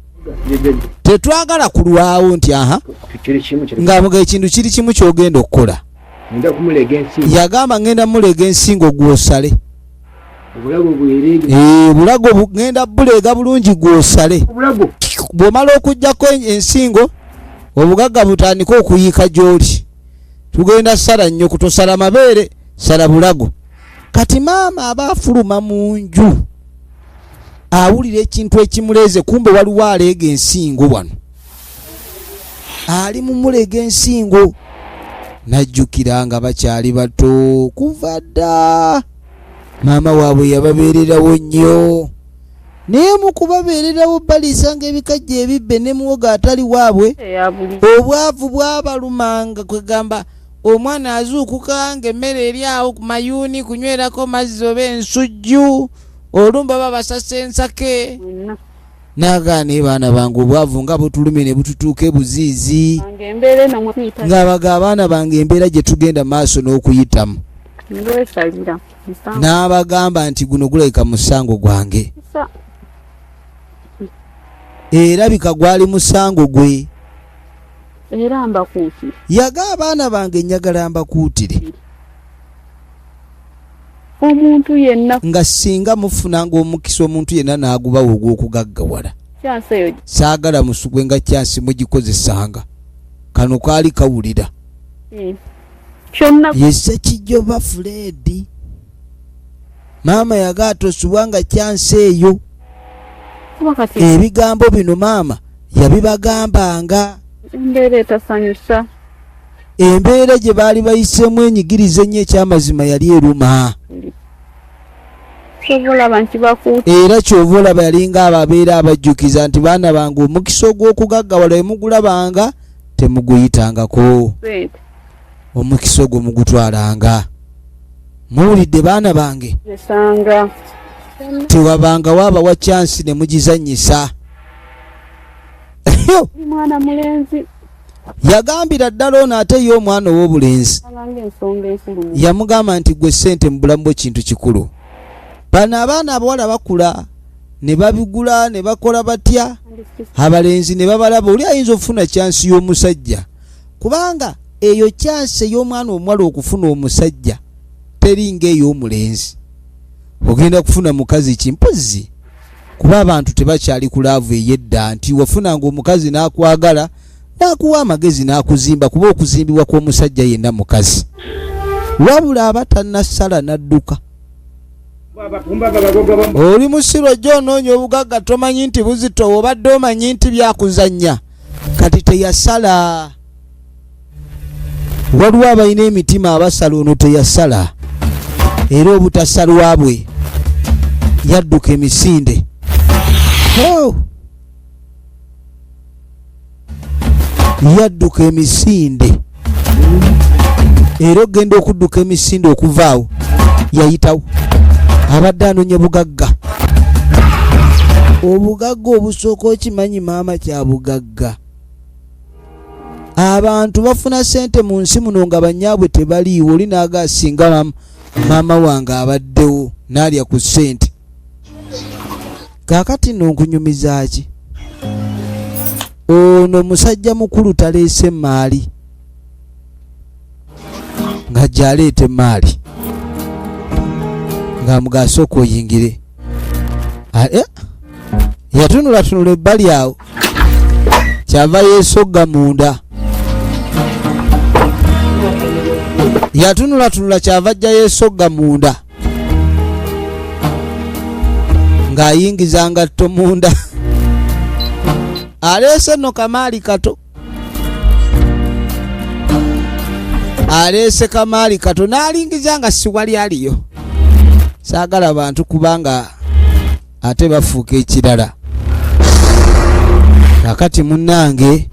tetwagala kulwawo nti aha ng'amuga ekintu kiri kimu ky'ogenda okukola. Yagamba ngenda mulega ensingo gw'osale. Bulago ngenda buleega bulungi gw'osale. Bw'omala okuggyako ensingo obugagga butandika okuyiika gy'oli. Tugenda sala nnyo kutosala mabeere sala bulago. kati maama abaafuluma mu nju awulira ekintu ekimuleze kumbe waliwo aleega ensingo wano ali mumulega ensingo najjukira nga bakyali bato kuva dda maama waabwe yababeererawo nnyo naye mu kubabeererawo balisanga ebikajja ebibbe ne muwoga atali waabwe obwavu bwabalumanga kwegamba omwana azuukuka ng'emmere eri awo ku mayuuni kunywerako mazzi oba ensujju olumba babasasa ensake naga naye baana bange obwavu nga butulumye ne bututuuka ebuziizi ng'abaga abaana bange embeera gye tugenda maaso n'okuyitamu n'abagamba nti guno gulabika musango gwange erabika gwali musango gwe era mbakuutire yaga abaana bange njagala mbakuutire omuntu yenna nga singa mufunanga omukisa omuntu yenna n'agubawo ogw'okugaggawala kyanseyo saagala musugwe nga kyansi mugikozesanga kano kaali kawulira kyonna yesse kijjoba Fred maama yaga atosubwa nga kyansi eyo ebigambo bino maama yabibagambanga embeera etasanyusa embeera gye baali bayisemu enyigiriza ennyo ekyamazima yali eruma era kyova olaba yalinga ababeera abajjukiza nti baana bange omukisa ogw'okugaggawala emugulabanga temuguyitangako omukisa ogwo mugutwalanga muwulidde baana bange tewabanga waaba wa kyansi ne mugizannyisa mwana mulenzi yagambira ddala ono ate ye omwana ow'obulenzi yamugamba nti gwe ssente mu bulamu bwe kintu kikulu bano abaana abawala bakula ne babigula ne bakola batya abalenzi ne babalaba oli ayinza okufuna kyansi y'omusajja kubanga eyo kyansi ey'omwana omuwala okufuna omusajja teringa ey'omulenzi ogenda kufuna mukazi kimpozi kuba abantu tebakyali kulaavu ey'edda nti wafunanga omukazi n'akwagala n'akuwa amagezi n'akuzimba kuba okuzimbibwa kw'omusajja yenna mukazi wabula abatannasala n'adduka oli musiro gy'onoonya obugagga tomanyi nti buzito obadde omanyi nti byakuzannya kati teyasala waliwo abalina emitima abasala ono teyasala era obutasalwa bwe yadduka emisinde yadduka emisinde era ogenda okudduka emisinde okuvaawo yayitawo abadde anoonya bugagga obugagga obusooka okimanyi maama kya bugagga abantu bafuna sente mu nsi muno nga banyaabwe tebaliiwo oli naaga singa maama wange abaddewo n'alya ku sente kaakati nno nkunyumiza ki ono musajja mukulu taleese maali ng'ajja aleete maali ng'amugaasa okwoyingire yatunulatunula ebbali awo kyava yeesogga munda yatunulatunula kyava ajja yeesogga munda ng'ayingiza ngatto munda aleese nno kamaali kato aleese kamaali kato n'alingiza nga siwali aliyo saagala bantu kubanga ate bafuuka ekirala kakati munnange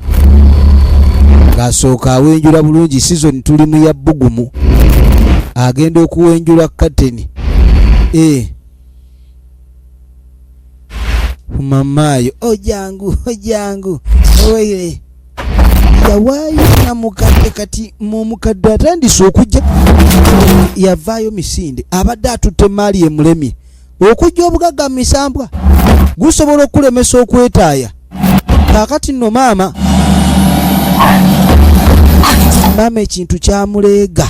ng'asooka awenjula bulungi sizoni tuli mu ya bbugumu agenda okuwenjula kateni mamaayo ojangu oweire yawaayo namukadde kati mumukadde atandise okujja yavaayo misinde abadde atutte maali emulemye okujja obugagga mu misambwa gusobola okulemesa okwetaaya kaakati nno maama ekintu kyamuleega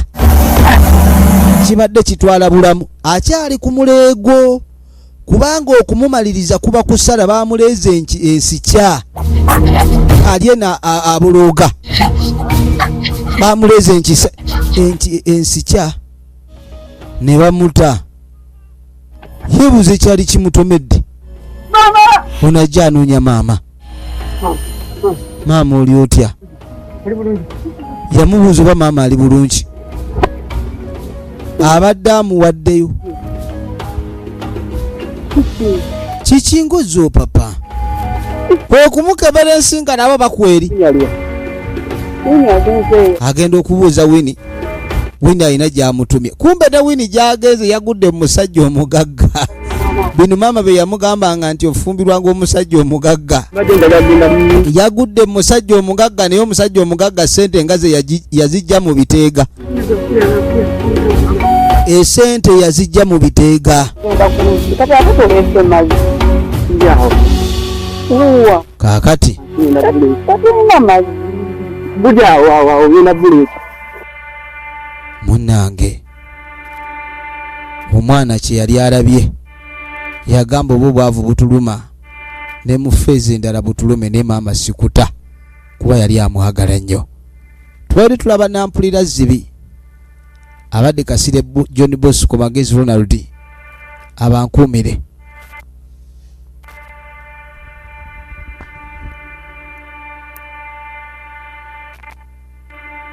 kibadde kitwala bulamu akyali ku muleego kubanga okumumaliriza kuba kusala bamuleeze ensikya alyena abulooga bamuleeze ensikya ne bamuta yebuze kyali kimutomedde onajja anoonya maama maama oli otya yamubuuza oba maama ali bulungi abadde amuwaddeyo kikingozo papa okumukebera ensinga nabo bakweri agenda okubuuza Wini alina gyamutumye kumbe ne Wini gyageze yagudde mu musajja omugagga bino maama be yamugambanga nti ofumbirwanga omusajja omugagga yagudde mu musajja omugagga naye omusajja omugagga sente nga ze yazijja mu biteega esente yazijja mu biteega kaakati munnange omwana kye yali alabye yagamba obwo bwavu butuluma ne mu feezi endala butulume ne maama sikuta kuba yali amwagala nnyo twali tulaba nampulira zibi abadde Kasire John Bosco Magezi Ronald abankuumire